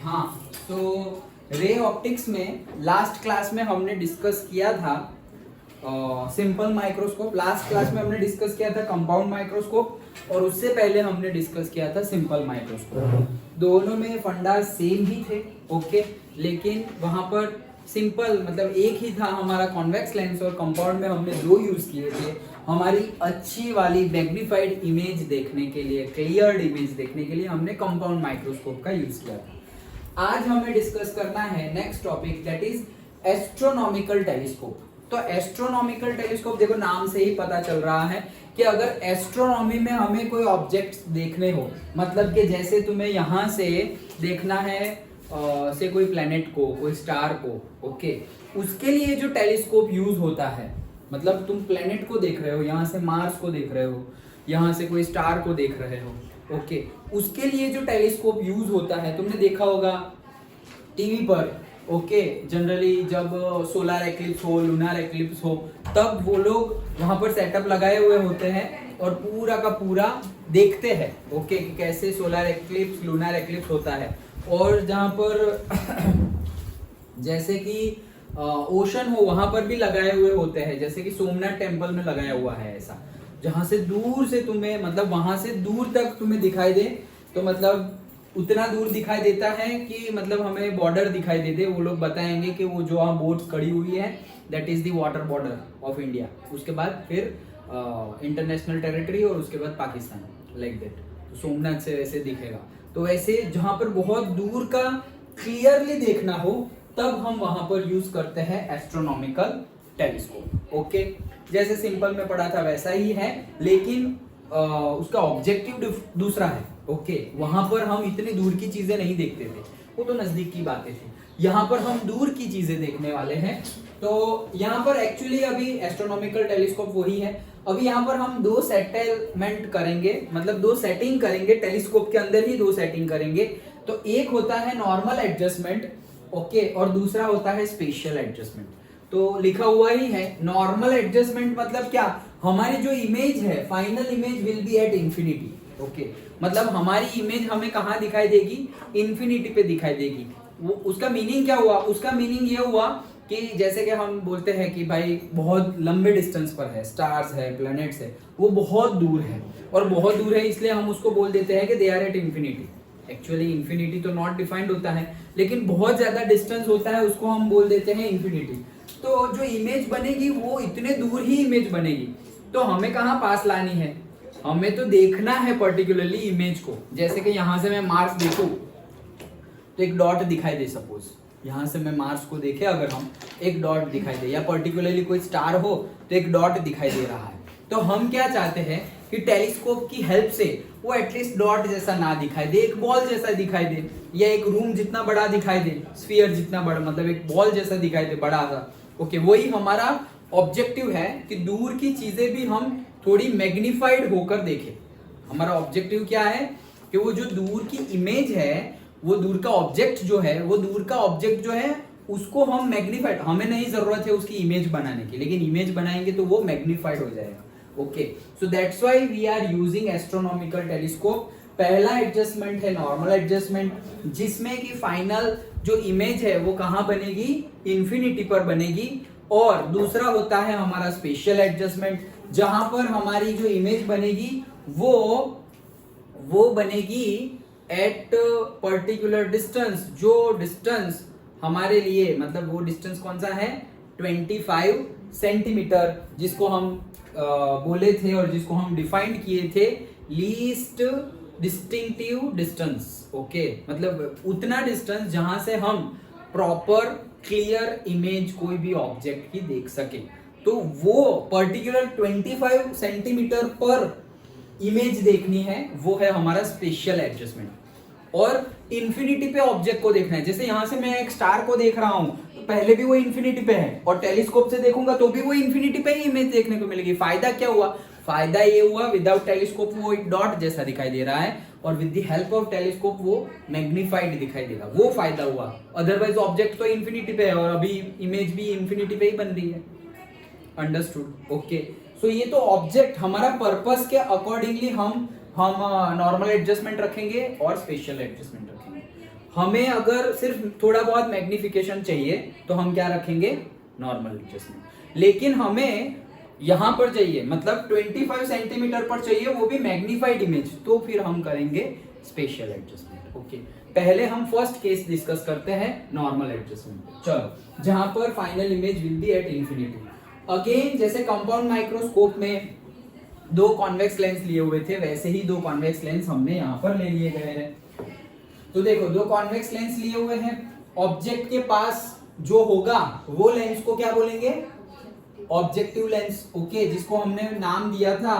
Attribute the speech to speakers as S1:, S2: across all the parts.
S1: हाँ, तो ray optics में लास्ट क्लास में हमने डिस्कस किया था सिंपल माइक्रोस्कोप। लास्ट क्लास में हमने डिस्कस किया था कंपाउंड माइक्रोस्कोप, और उससे पहले हमने डिस्कस किया था सिंपल माइक्रोस्कोप। दोनों में फंडा सेम ही थे, ओके। लेकिन वहां पर सिंपल मतलब एक ही था हमारा कॉन्वेक्स लेंस, और कंपाउंड में हमने दो यूज किए थे हमारी अच्छी वाली मैग्नीफाइड इमेज देखने के लिए, क्लियर इमेज देखने के लिए हमने कंपाउंड माइक्रोस्कोप का यूज किया था। आज हमें डिस्कस करना है next topic, that is astronomical telescope. तो एस्ट्रोनॉमिकल टेलीस्कोप, देखो नाम से ही पता चल रहा है कि अगर एस्ट्रोनॉमी में हमें कोई ऑब्जेक्ट्स देखने हो, मतलब कि जैसे तुम्हें यहाँ से देखना है से कोई प्लेनेट को, कोई स्टार को, ओके, उसके लिए जो टेलीस्कोप यूज होता है, मतलब तुम प्लेनेट को देख रहे हो, यहाँ से मार्स को देख रहे हो, यहाँ से कोई स्टार को देख रहे हो, ओके, उसके लिए जो टेलीस्कोप यूज होता है तुमने देखा होगा टीवी पर, ओके। जनरली जब सोलर एक्लिप्स हो, लूनर एक्लिप्स हो, तब वो लोग वहां पर सेटअप लगाए हुए होते हैं और पूरा का पूरा देखते हैं, ओके, कि कैसे सोलर एक्लिप्स, लूनर एक्लिप्स होता है। और जहाँ पर जैसे कि ओशन हो, वहां पर भी लगाए हुए होते हैं, जैसे कि सोमनाथ टेम्पल में लगाया हुआ है ऐसा, जहां से दूर से तुम्हें, मतलब वहां से दूर तक तुम्हें दिखाई दे, तो मतलब उतना दूर दिखाई देता है कि मतलब हमें बॉर्डर दिखाई देते, वो लोग बताएंगे कि वो जो वहाँ बोट्स खड़ी हुई है that is the water border of India. उसके बाद फिर इंटरनेशनल टेरिटरी, और उसके बाद पाकिस्तान, लाइक दैट। तो सोमनाथ से वैसे दिखेगा। तो वैसे जहाँ पर बहुत दूर का क्लियरली देखना हो, तब हम वहां पर यूज करते हैं एस्ट्रोनॉमिकल टेलीस्कोप, ओके। जैसे सिंपल में पढ़ा था वैसा ही है, लेकिन उसका ऑब्जेक्टिव दूसरा है, ओके। वहां पर हम इतनी दूर की चीजें नहीं देखते थे, वो तो नजदीक की बातें थी। यहाँ पर हम दूर की चीजें देखने वाले हैं। तो यहाँ पर एक्चुअली अभी एस्ट्रोनॉमिकल टेलीस्कोप वही है। अभी यहाँ पर हम दो सेटलमेंट करेंगे, मतलब दो सेटिंग करेंगे, टेलीस्कोप के अंदर ही दो सेटिंग करेंगे। तो एक होता है नॉर्मल एडजस्टमेंट, ओके, और दूसरा होता है स्पेशल एडजस्टमेंट। तो लिखा हुआ ही है नॉर्मल एडजस्टमेंट, मतलब क्या, हमारी जो इमेज है, final image will be at infinity, okay. मतलब हमारी इमेज हमें कहाँ दिखाई देगी, इंफिनिटी पे दिखाई देगी। वो उसका मीनिंग क्या हुआ, उसका मीनिंग ये हुआ कि जैसे कि हम बोलते हैं कि भाई बहुत लंबे डिस्टेंस पर है, स्टार्स है, प्लैनेट्स है, वो बहुत दूर है, और बहुत दूर है इसलिए हम उसको बोल देते हैं कि they are at infinity. Actually infinity तो नॉट डिफाइंड होता है, लेकिन बहुत ज्यादा डिस्टेंस होता है, उसको हम बोल देते हैं इंफिनिटी। तो जो इमेज बनेगी वो इतने दूर ही इमेज बनेगी। तो हमें कहाँ पास लानी है, हमें तो देखना है पर्टिकुलरली इमेज को। जैसे कि यहाँ से मैं मार्स देखूं तो एक डॉट दिखाई दे, सपोज यहाँ से मैं मार्स को देखे अगर हम, एक डॉट दिखाई दे, या पर्टिकुलरली कोई स्टार हो तो एक डॉट दिखाई दे रहा है। तो हम क्या चाहते हैं कि टेलीस्कोप की हेल्प से वो एटलीस्ट डॉट जैसा ना दिखाई दे, एक बॉल जैसा दिखाई दे, या एक रूम जितना बड़ा दिखाई दे, स्फीयर जितना बड़ा, मतलब एक बॉल जैसा दिखाई दे, बड़ा सा, ओके। वही हमारा ऑब्जेक्टिव है कि दूर की चीजें भी हम थोड़ी मैग्नीफाइड होकर देखें। हमारा ऑब्जेक्टिव क्या है कि वो जो दूर की इमेज है, वो दूर का ऑब्जेक्ट जो है, वो दूर का ऑब्जेक्ट जो है उसको हम मैग्नीफाइड, हमें नहीं जरूरत है उसकी इमेज बनाने की, लेकिन इमेज बनाएंगे तो वो मैग्नीफाइड हो जाएगा, okay. So that's why we are using astronomical telescope. पहला एडजस्टमेंट है नॉर्मल एडजस्टमेंट, जिसमें कि फाइनल जो इमेज है वो कहाँ बनेगी, इंफिनिटी पर बनेगी। और दूसरा होता है हमारा स्पेशल एडजस्टमेंट, जहां पर हमारी जो इमेज बनेगी वो बनेगी एट पर्टिकुलर डिस्टेंस। जो डिस्टेंस हमारे लिए, मतलब वो डिस्टेंस कौन सा है, 25 सेंटीमीटर, जिसको हम बोले थे और जिसको हम डिफाइंड किए थे लीस्ट डिस्टिंक्टिव डिस्टेंस, ओके। मतलब उतना डिस्टेंस जहां से हम प्रॉपर क्लियर इमेज कोई भी ऑब्जेक्ट की देख सके। तो वो पर्टिकुलर 25 सेंटीमीटर पर इमेज देखनी है, वो है हमारा स्पेशल एडजस्टमेंट। और इंफिनिटी पे ऑब्जेक्ट को देखना है, जैसे यहां से मैं एक स्टार को देख रहा हूं तो पहले भी वो इंफिनिटी पे है, और टेलीस्कोप से देखूंगा तो भी वो इंफिनिटी पे ही इमेज देखने को मिलेगी। फायदा क्या हुआ, फायदा ये हुआ विदाउट टेलीस्कोप वो एक डॉट जैसा दिखाई दे रहा है, और with the help of telescope वो मैग्नीफाइड दिखाई देगा, वो फायदा हुआ। अदरवाइज ऑब्जेक्ट तो इंफिनिटी पे है और अभी इमेज भी इंफिनिटी पे ही बन रही है। Understood, okay. सो ये तो ऑब्जेक्ट हमारा पर्पस के अकॉर्डिंगली हम नॉर्मल एडजस्टमेंट रखेंगे और स्पेशल एडजस्टमेंट रखेंगे। हमें अगर सिर्फ थोड़ा बहुत मैग्निफिकेशन चाहिए तो हम क्या रखेंगे, नॉर्मल एडजस्टमेंट। लेकिन हमें यहां पर चाहिए, मतलब 25 सेंटीमीटर पर चाहिए, वो भी मैग्निफाइड इमेज, तो फिर हम करेंगे स्पेशल एडजस्टमेंट। ओके, पहले हम फर्स्ट केस डिस्कस करते हैं, नॉर्मल एडजस्टमेंट। चलो, जहां पर final image will be at infinity. Again जैसे कंपाउंड माइक्रोस्कोप में दो कॉन्वेक्स लेंस लिए हुए थे, वैसे ही दो कॉन्वेक्स लेंस हमने यहाँ पर ले लिए गए हैं। तो देखो, दो कॉन्वेक्स लेंस लिए हुए हैं, ऑब्जेक्ट के पास जो होगा वो लेंस को क्या बोलेंगे, ऑब्जेक्टिव लेंस। ओके, जिसको हमने नाम दिया था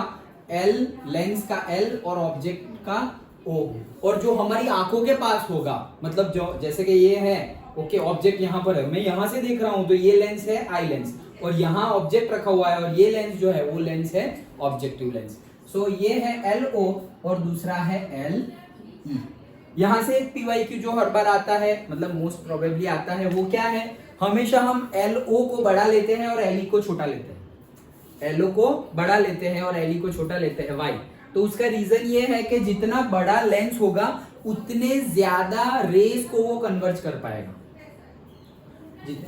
S1: एल, लेंस का एल और ऑब्जेक्ट का ओ। और जो हमारी आंखों के पास होगा, मतलब जो जैसे कि ये है, ओके, ऑब्जेक्ट यहाँ पर है, मैं यहाँ से देख रहा हूं तो ये लेंस है आई लेंस, और यहाँ ऑब्जेक्ट रखा हुआ है और ये लेंस जो है वो लेंस है ऑब्जेक्टिव लेंस। सो ये है एल ओ और दूसरा है एल ई। यहां से एक पीवाईक्यू जो हर बार आता है, मतलब मोस्ट प्रोबेबली आता है, वो क्या है, हमेशा हम एल ओ को बड़ा लेते हैं और एल ई को छोटा लेते हैं। एल ओ को बड़ा लेते हैं और एल ई को छोटा लेते हैं, वाई? तो उसका रीजन ये है कि जितना बड़ा लेंस होगा उतने ज्यादा रेस को वो कन्वर्ज कर पाएगा।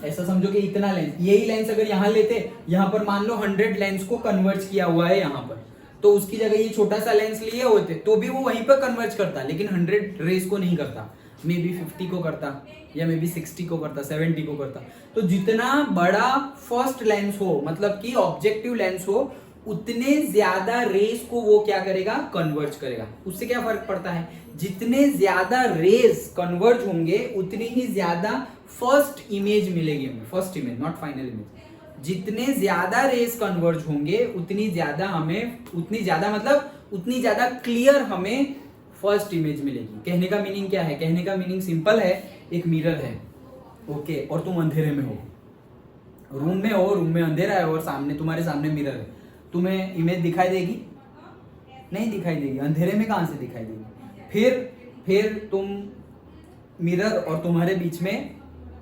S1: ऐसा समझो कि इतना लेंस, यही लेंस अगर यहाँ लेते, यहाँ पर मान लो 100 लेंस को कन्वर्ज किया हुआ है यहाँ पर, तो उसकी जगह ये छोटा सा लेंस लिए होते तो भी वो वहीं पर कन्वर्ज करता, लेकिन 100 रेस को नहीं करता, मे बी 50 को करता, या मे बी 60 को करता, 70 को करता। तो जितना बड़ा फर्स्ट लेंस हो, मतलब कि ऑब्जेक्टिव लेंस हो, उतने ज्यादा रेस को वो क्या करेगा, कन्वर्ज करेगा। उससे क्या फर्क पड़ता है, जितने ज्यादा रेस कन्वर्ज होंगे उतनी ही ज्यादा फर्स्ट इमेज मिलेगी हमें, first image, not final image. जितने ज्यादा रेस कन्वर्ज होंगे उतनी ज्यादा हमें, उतनी ज्यादा मतलब उतनी ज्यादा क्लियर हमें फर्स्ट इमेज मिलेगी। कहने का मीनिंग क्या है, कहने का मीनिंग सिंपल है, एक मिरर है, ओके, और तुम अंधेरे में हो, रूम में हो, रूम में अंधेरा है और सामने, तुम्हारे सामने मिरर है, तुम्हें इमेज दिखाई देगी? नहीं दिखाई देगी, अंधेरे में कहां से दिखाई देगी? फिर तुम मिरर और तुम्हारे बीच में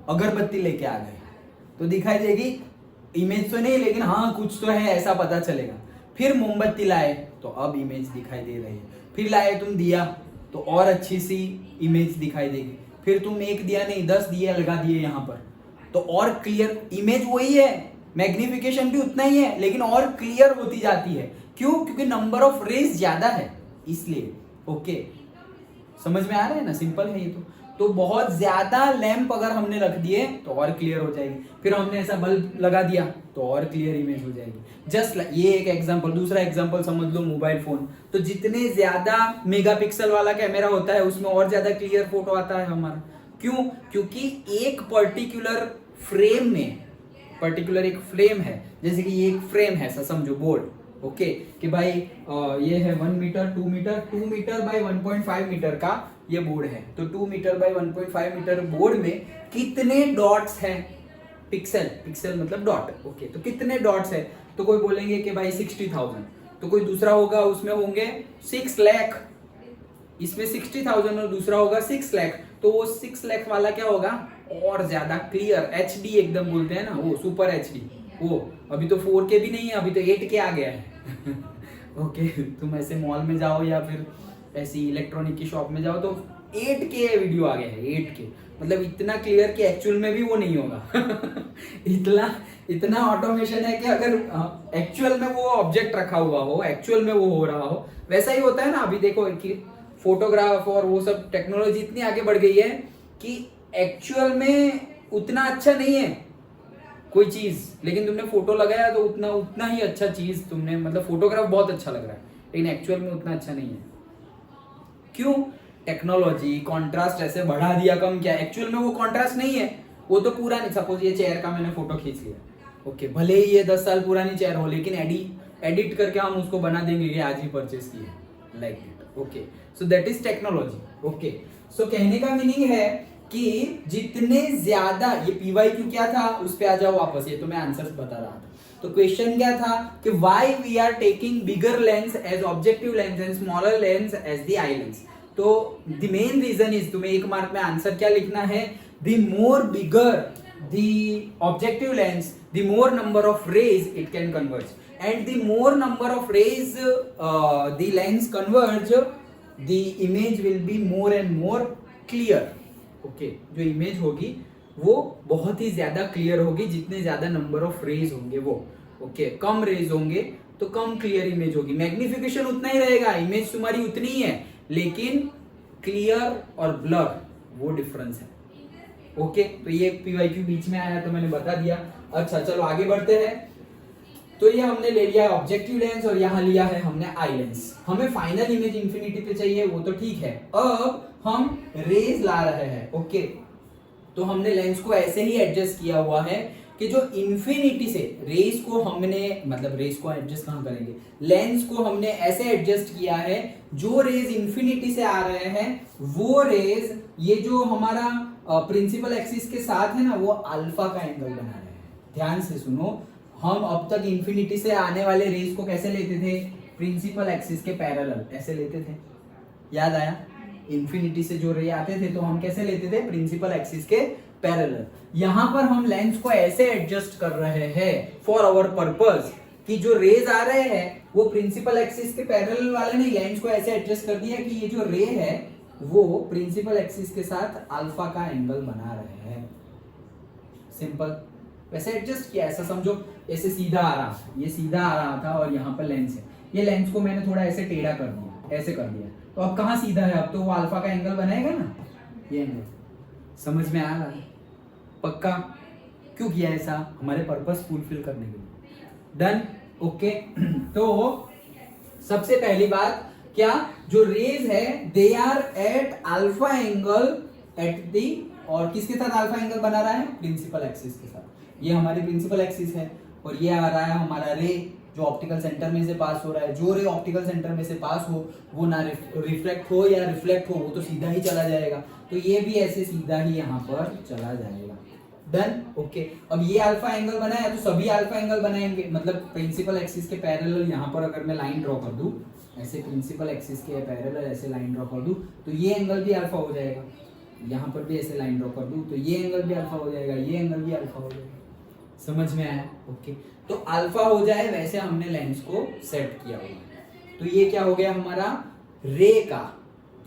S1: अगरबत्ती लेके आ गए तो दिखाई देगी, इमेज तो नहीं, लेकिन हाँ कुछ तो है ऐसा पता चलेगा। फिर मोमबत्ती लाए तो अब इमेज दिखाई दे रही है, फिर लाए तुम दिया तो और अच्छी सी इमेज दिखाई देगी, फिर तुम एक दिया नहीं 10 दिए लगा दिए यहाँ पर तो और क्लियर इमेज, वही है, मैग्निफिकेशन भी उतना ही है, लेकिन और क्लियर होती जाती है। क्यों? क्योंकि नंबर ऑफ रेज ज्यादा है, इसलिए। ओके, समझ में आ रहा है ना, सिंपल है ये तो बहुत ज्यादा लैंप अगर हमने रख दिए तो और क्लियर हो जाएगी, फिर हमने ऐसा बल्ब लगा दिया तो और क्लियर इमेज हो जाएगी। जस्ट ये एक एग्जांपल। दूसरा एग्जांपल समझ लो मोबाइल फोन, तो जितने ज्यादा मेगापिक्सल वाला कैमरा होता है उसमें और ज्यादा क्लियर फोटो आता है हमारा। क्यों? क्योंकि एक पर्टिकुलर फ्रेम में, पर्टिकुलर एक फ्रेम है, जैसे कि ये एक फ्रेम है, ऐसा समझो बोर्ड, ओके, कि भाई ये है 1 metre 2 metre 2 metre by 1.5 metre का ये बोर्ड है, तो 2 मीटर बाय 1.5 मीटर बोर्ड में कितने डॉट्स हैं? पिक्सल, पिक्सल मतलब डॉट, ओके, तो कितने डॉट्स है? तो कोई बोलेंगे कि भाई 60,000, तो कोई दूसरा होगा उसमें होंगे 6 लाख, इसमें 60,000 और दूसरा होगा 6 लाख, तो वो 6 लाख वाला क्या होगा, और ज्यादा क्लियर, एचडी एकदम बोलते हैं ना, वो सुपर एचडी, वो अभी तो 4K भी नहीं है, अभी तो 8K आ गया है। ओके, तुम ऐसे मॉल में जाओ या फिर ऐसी इलेक्ट्रॉनिक की शॉप में जाओ तो 8K वीडियो आ गया है, 8K, मतलब इतना क्लियर कि एक्चुअल में भी वो नहीं होगा। इतना ऑटोमेशन है कि अगर एक्चुअल में वो ऑब्जेक्ट रखा हुआ हो, एक्चुअल में वो हो रहा हो, वैसा ही होता है ना। अभी देखो कि फोटोग्राफ और वो सब टेक्नोलॉजी इतनी आगे बढ़ गई है कि एक्चुअल में उतना अच्छा नहीं है कोई चीज, लेकिन तुमने फोटो लगाया तो उतना ही अच्छा चीज तुमने, मतलब फोटोग्राफ बहुत अच्छा लग रहा है, लेकिन एक्चुअल में उतना अच्छा नहीं है। क्यों? टेक्नोलॉजी कॉन्ट्रास्ट ऐसे बढ़ा दिया, कम किया, एक्चुअल में वो कॉन्ट्रास्ट नहीं है, वो तो पूरा नहीं। सपोज ये चेयर का मैंने फोटो खींच लिया, ओके, भले ही ये 10 साल पुरानी चेयर हो, लेकिन एडिट करके हम उसको बना देंगे कि आज ही परचेस की है, like it. Okay, so that is technology. Okay, so कहने का मीनिंग है कि जितने ज्यादा, ये पीवाईक्यू क्या था उस पे आ जाओ वापस, ये तो मैं आंसर्स बता रहा था। तो क्वेश्चन क्या था कि why we are taking bigger lens as objective lens and smaller lens as the eye lens. तो द मेन रीजन इज, तुम्हें 1 मार्क में आंसर क्या लिखना है, the more bigger the objective lens, the more number of rays it can converge, and the more number of rays the lens converge, the image will be more and more clear. Okay जो image होगी वो बहुत ही ज्यादा clear होगी, जितने ज्यादा number of raise होंगे वो, ओके कम रेज होंगे तो कम क्लियर इमेज होगी, मैग्निफिकेशन उतना ही रहेगा, इमेज तुम्हारी उतनी ही है, लेकिन क्लियर और ब्लर वो डिफरेंस है। ओके तो ये पीवाईक्यू बीच में आया तो मैंने बता दिया। अच्छा चलो आगे बढ़ते हैं। तो ये हमने ले लिया है ऑब्जेक्टिव लेंस और यहाँ लिया है हमने आई लेंस। हमें फाइनल इमेज इंफिनिटी पे चाहिए, वो तो ठीक है। अब हम रेज ला रहे हैं, ओके तो हमने लेंस को ऐसे ही एडजस्ट किया हुआ है कि जो इंफिनिटी से रेज को हमने, मतलब रेज को एडजस्ट कहाँ करेंगे, लेंस को हमने ऐसे एडजस्ट किया है जो रेज इंफिनिटी से आ रहे हैं वो रेज ये जो हमारा प्रिंसिपल एक्सिस के साथ है ना वो अल्फा का एंगल बना रहे हैं। ध्यान से सुनो, हम अब तक इंफिनिटी से आने वाले रेज को कैसे लेते थे, प्रिंसिपल एक्सिस के पैरेलल ऐसे लेते थे, याद आया? इंफिनिटी से जो रे आते थे तो हम कैसे लेते थे, प्रिंसिपल एक्सिस के पैरेलल। यहां पर हम लेंस को ऐसे एडजस्ट कर रहे हैं फॉर आवर पर्पस कि जो रेज आ रहे हैं वो प्रिंसिपल एक्सिस के पैरेलल वाले नहीं, लेंस को ऐसे एडजस्ट कर दिया कि ये जो रे है वो प्रिंसिपल एक्सिस के साथ अल्फा का एंगल बना रहे हैं। सिंपल, वैसे एडजस्ट किया, ऐसा समझो ऐसे सीधा आ रहा, ये सीधा आ रहा था और यहाँ पर लेंस है, ये लेंस को मैंने थोड़ा ऐसे टेढ़ा कर दिया, ऐसे कर दिया, तो अब कहाँ सीधा है, अब तो वो अल्फा का एंगल बनाएगा ना, ये एंगल। समझ में आ रहा है? पक्का? क्यों किया ऐसा, हमारे पर्पस फुलफिल करने के लिए। Done, okay. तो सबसे पहली बात क्या, जो रेज है they are at alpha angle at the, और किसके साथ अल्फा एंगल बना रहा है, प्रिंसिपल एक्सिस के साथ। ये हमारी प्रिंसिपल एक्सिस है और ये आ रहा है हमारा रे जो ऑप्टिकल सेंटर में से पास हो रहा है। जो रे ऑप्टिकल सेंटर में से पास हो वो ना रिफ्लेक्ट हो या रिफ्लेक्ट हो, वो तो सीधा ही चला जाएगा, तो ये भी ऐसे सीधा ही यहाँ पर चला जाएगा। Done, okay. अब ये अल्फा एंगल बनाया तो सभी अल्फा एंगल बनाएंगे, मतलब प्रिंसिपल एक्सिस के पैरेलल यहाँ पर अगर मैं लाइन ड्रॉ कर दूं, ऐसे प्रिंसिपल एक्सिस के पैरेलल ऐसे लाइन ड्रॉ कर दूं तो ये एंगल भी अल्फा हो जाएगा। यहाँ पर भी ऐसे लाइन ड्रॉ कर दूं तो ये एंगल भी अल्फा हो जाएगा, ये एंगल भी अल्फा हो जाएगा। समझ में आया? ओके तो अल्फा हो जाए वैसे हमने लेंस को सेट किया हुआ है। तो ये क्या हो गया हमारा, रे का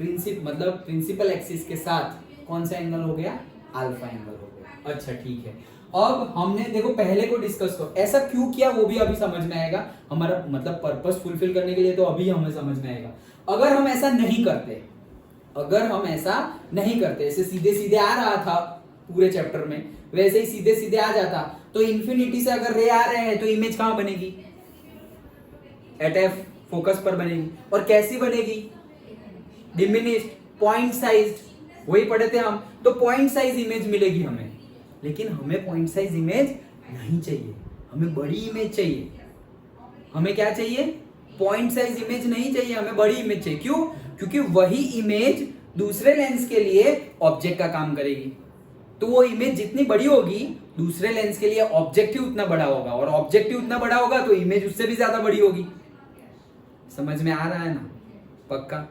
S1: मतलब प्रिंसिपल एक्सिस के साथ कौन सा एंगल हो गया, अल्फा एंगल हो गया। अच्छा ठीक है, अब हमने देखो पहले को डिस्कस करो, ऐसा क्यों किया वो भी अभी समझ में आएगा, हमारा मतलब पर्पस फुलफिल करने के लिए तो अभी हमें समझ में आएगा। अगर हम ऐसा नहीं करते, ऐसे सीधे सीधे आ रहा था पूरे चैप्टर में, वैसे ही सीधे सीधे आ जाता तो इंफिनिटी से अगर रे आ रहे हैं तो इमेज कहां बनेगी, एट एफ फोकस पर बनेगी। और कैसी बनेगी, डिमिनिश्ड, पॉइंट साइज, वही पढ़े थे हम, तो पॉइंट साइज इमेज मिलेगी हमें। लेकिन हमें पॉइंट साइज इमेज नहीं चाहिए, हमें बड़ी इमेज चाहिए। हमें क्या चाहिए, पॉइंट साइज इमेज नहीं चाहिए, हमें बड़ी इमेज चाहिए। क्यों? क्योंकि वही इमेज दूसरे लेंस के लिए ऑब्जेक्ट का काम करेगी। तो वो इमेज जितनी बड़ी होगी दूसरे लेंस के लिए ऑब्जेक्टिव उतना बड़ा होगा, और ऑब्जेक्टिव उतना बड़ा होगा तो इमेज उससे भी ज्यादा बड़ी होगी। समझ में आ रहा है ना? पक्का?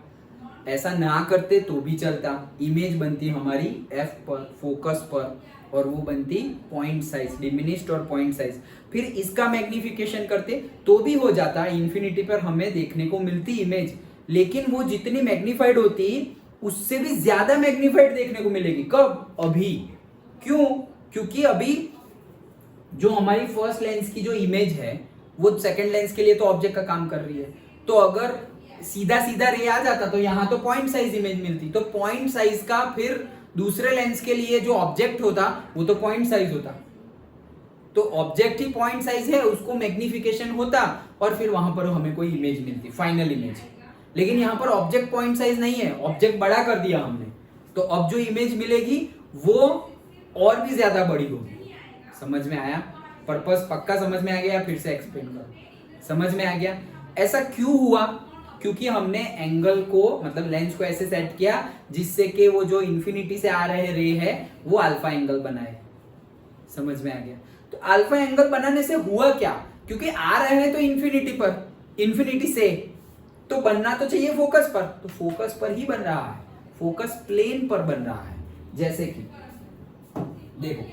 S1: ऐसा ना करते तो भी चलता, इमेज बनती हमारी एफ पर, फोकस पर, और वो बनती पॉइंट साइज, डिमिनिश्ड और पॉइंट साइज। फिर इसका मैग्निफिकेशन करते तो भी हो जाता, इंफिनिटी पर हमें देखने को मिलती इमेज, लेकिन वो जितनी मैग्निफाइड होती उससे भी ज्यादा मैग्निफाइड देखने को मिलेगी। कब? अभी। क्यों? क्योंकि अभी जो हमारी फर्स्ट लेंस की जो इमेज है वो सेकंड लेंस के लिए तो ऑब्जेक्ट का काम कर रही है। तो अगर सीधा सीधा रे आ जाता तो यहाँ तो पॉइंट साइज इमेज मिलती, तो पॉइंट साइज का फिर दूसरे लेंस के लिए जो ऑब्जेक्ट होता वो तो पॉइंट साइज होता, तो ऑब्जेक्ट ही पॉइंट साइज है, उसको मैग्निफिकेशन होता और फिर वहां पर हमें कोई इमेज मिलती, फाइनल इमेज। लेकिन यहाँ पर ऑब्जेक्ट पॉइंट साइज नहीं है, ऑब्जेक्ट बड़ा कर दिया हमने, तो अब जो इमेज मिलेगी वो और भी ज्यादा बड़ी होगी। समझ में आया? पर्पस पक्का समझ में आ गया? फिर से एक्सप्लेन करो। समझ में आ गया? ऐसा क्यों हुआ? क्योंकि हमने एंगल को, मतलब लेंस को ऐसे सेट किया जिससे कि वो जो इंफिनिटी से आ रहे रे है वो अल्फा एंगल बनाए। समझ में आ गया? तो अल्फा एंगल बनाने से हुआ क्या? क्योंकि आ रहे हैं तो इंफिनिटी पर, इंफिनिटी से, तो बनना तो चाहिए फोकस पर, तो फोकस पर ही बन रहा है, फोकस प्लेन पर बन रहा है। जैसे कि देखो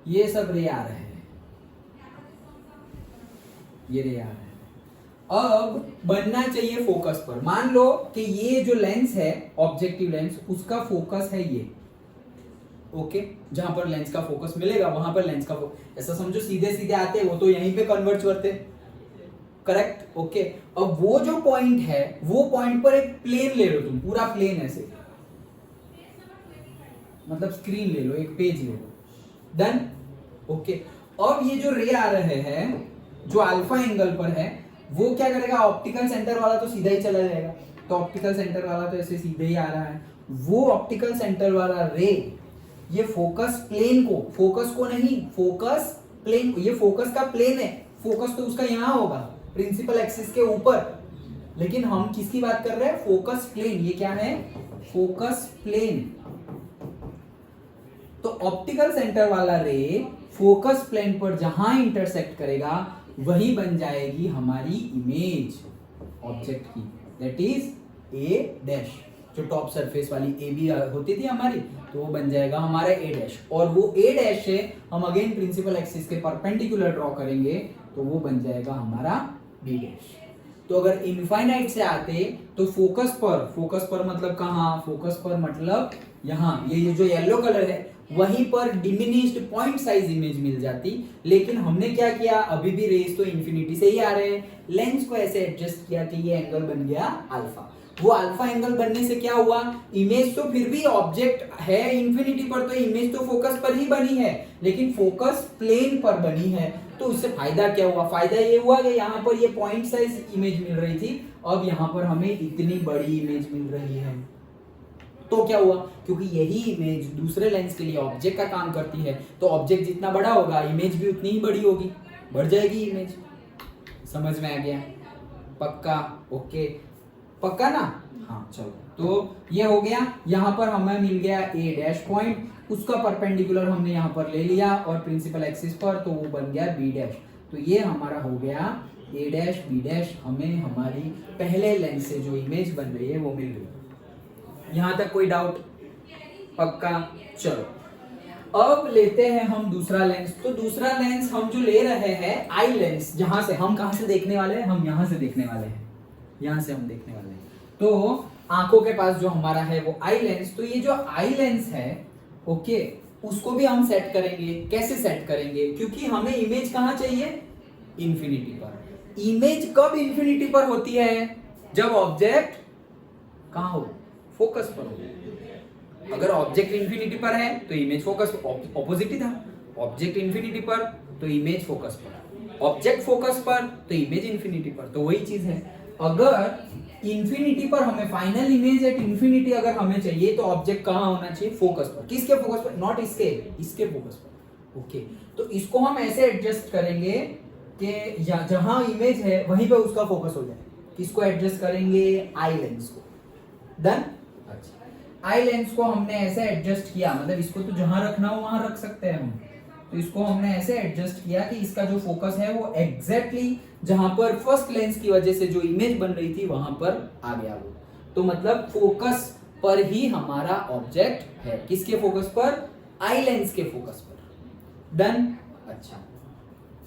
S1: ये सब रे आ रहे हैं, ये रे आ रहे हैं, अब बनना चाहिए फोकस पर। मान लो कि ये जो लेंस है ऑब्जेक्टिव लेंस, उसका फोकस है ये, ओके, जहां पर लेंस का फोकस मिलेगा वहां पर लेंस का फोकस, ऐसा समझो सीधे सीधे आते वो तो यहीं पे कन्वर्ज करते, करेक्ट, ओके। अब वो जो पॉइंट है वो पॉइंट पर एक प्लेन ले लो तुम, पूरा प्लेन ऐसे, मतलब स्क्रीन ले लो, एक पेज ले लो, डन, ओके। अब ये जो रे आ रहे हैं जो अल्फा एंगल पर है वो क्या करेगा, ऑप्टिकल सेंटर वाला तो सीधा ही चला जाएगा, तो ऑप्टिकल सेंटर वाला तो ऐसे सीधे ही आ रहा है, वो ऑप्टिकल सेंटर वाला रे ये फोकस प्लेन को, फोकस को नहीं, फोकस प्लेन, ये फोकस का प्लेन है, फोकस तो उसका यहां होगा प्रिंसिपल एक्सिस के ऊपर, लेकिन हम किसकी बात कर रहे हैं, फोकस प्लेन, ये क्या है, फोकस प्लेन। तो ऑप्टिकल सेंटर वाला रे फोकस प्लेन पर जहां इंटरसेक्ट करेगा वही बन जाएगी हमारी इमेज ऑब्जेक्ट की, दैट इज ए डैश, जो टॉप सरफेस वाली ए बी होती थी हमारी, तो वो बन जाएगा हमारा ए डैश, और वो ए डैश से हम अगेन प्रिंसिपल एक्सिस के परपेंडिकुलर ड्रॉ करेंगे तो वो बन जाएगा हमारा बी डैश। तो अगर इनफाइनाइट से आते तो फोकस पर मतलब कहां, फोकस पर मतलब यहां, ये जो येलो कलर है वहीं पर डिमिनिश्ड पॉइंट साइज इमेज मिल जाती, लेकिन हमने क्या किया, अभी भी रेज तो इंफिनिटी से ही आ रहे हैं, लेंस को ऐसे एडजस्ट किया कि ये एंगल बन गया अल्फा। वो अल्फा एंगल बनने से क्या हुआ, इमेज तो फिर भी ऑब्जेक्ट है इंफिनिटी पर, तो इमेज तो फोकस पर ही बनी है, लेकिन फोकस प्लेन पर बनी है, तो उससे फायदा क्या हुआ, फायदा ये हुआ कि यहाँ पर ये पॉइंट साइज इमेज मिल रही थी, अब यहाँ पर हमें इतनी बड़ी इमेज मिल रही है। तो क्या हुआ, क्योंकि यही इमेज दूसरे लेंस के लिए ऑब्जेक्ट का काम करती है, तो ऑब्जेक्ट जितना बड़ा होगा इमेज भी उतनी ही बड़ी होगी, बढ़ जाएगी इमेज। समझ में आ गया, पक्का, ओके, पक्का ना, हाँ चलो। तो ये हो गया, यहाँ पर हमें मिल गया ए डैश पॉइंट, उसका परपेंडिकुलर हमने यहाँ पर ले लिया और प्रिंसिपल एक्सिस पर, तो वो बन गया बी डैश। तो ये हमारा हो गया ए डैश बी डैश, हमें हमारी पहले लेंस से जो इमेज बन रही है वो मिल गई। यहां तक कोई डाउट, पक्का, चलो। अब लेते हैं हम दूसरा लेंस। तो दूसरा लेंस हम जो ले रहे हैं आई लेंस, जहां से हम कहां से देखने वाले हैं, हम यहां से देखने वाले हैं, यहां से हम देखने वाले हैं। तो आंखों के पास जो हमारा है वो आई लेंस, तो ये जो आई लेंस है, ओके, उसको भी हम सेट करेंगे। कैसे सेट करेंगे, क्योंकि हमें इमेज कहां चाहिए, इंफिनिटी पर। इमेज कब इंफिनिटी पर होती है, जब ऑब्जेक्ट कहां हो, फोकस पर हो। अगर ऑब्जेक्ट इंफिनिटी पर है तो इमेज फोकस, ऑपोजिट ही था, ऑब्जेक्ट इंफिनिटी पर तो इमेज फोकस पर, ऑब्जेक्ट फोकस पर तो इमेज इंफिनिटी पर, तो वही चीज है। अगर इंफिनिटी पर हमें फाइनल इमेज एट इंफिनिटी अगर हमें चाहिए तो ऑब्जेक्ट कहां होना चाहिए, फोकस पर। किसके फोकस पर, नॉट इसके, इसके फोकस पर, ओके। तो इसको हम ऐसे एडजस्ट करेंगे कि जहां इमेज है वहीं पे उसका फोकस हो जाए। किसको एडजस्ट करेंगे, आई लेंस को, डन। अच्छा, आई लेंस को हमने ऐसे एडजस्ट किया, मतलब इसको तो जहां रखना हो वहां रख सकते हैं हम, तो इसको हमने ऐसे एडजस्ट किया कि इसका जो फोकस है वो एग्जैक्टली जहां पर फर्स्ट लेंस की वजह से जो इमेज बन रही थी वहां पर आ गया वो। तो मतलब फोकस पर ही हमारा ऑब्जेक्ट है, किसके फोकस पर, आई लेंस के फोकस पर, डन। अच्छा,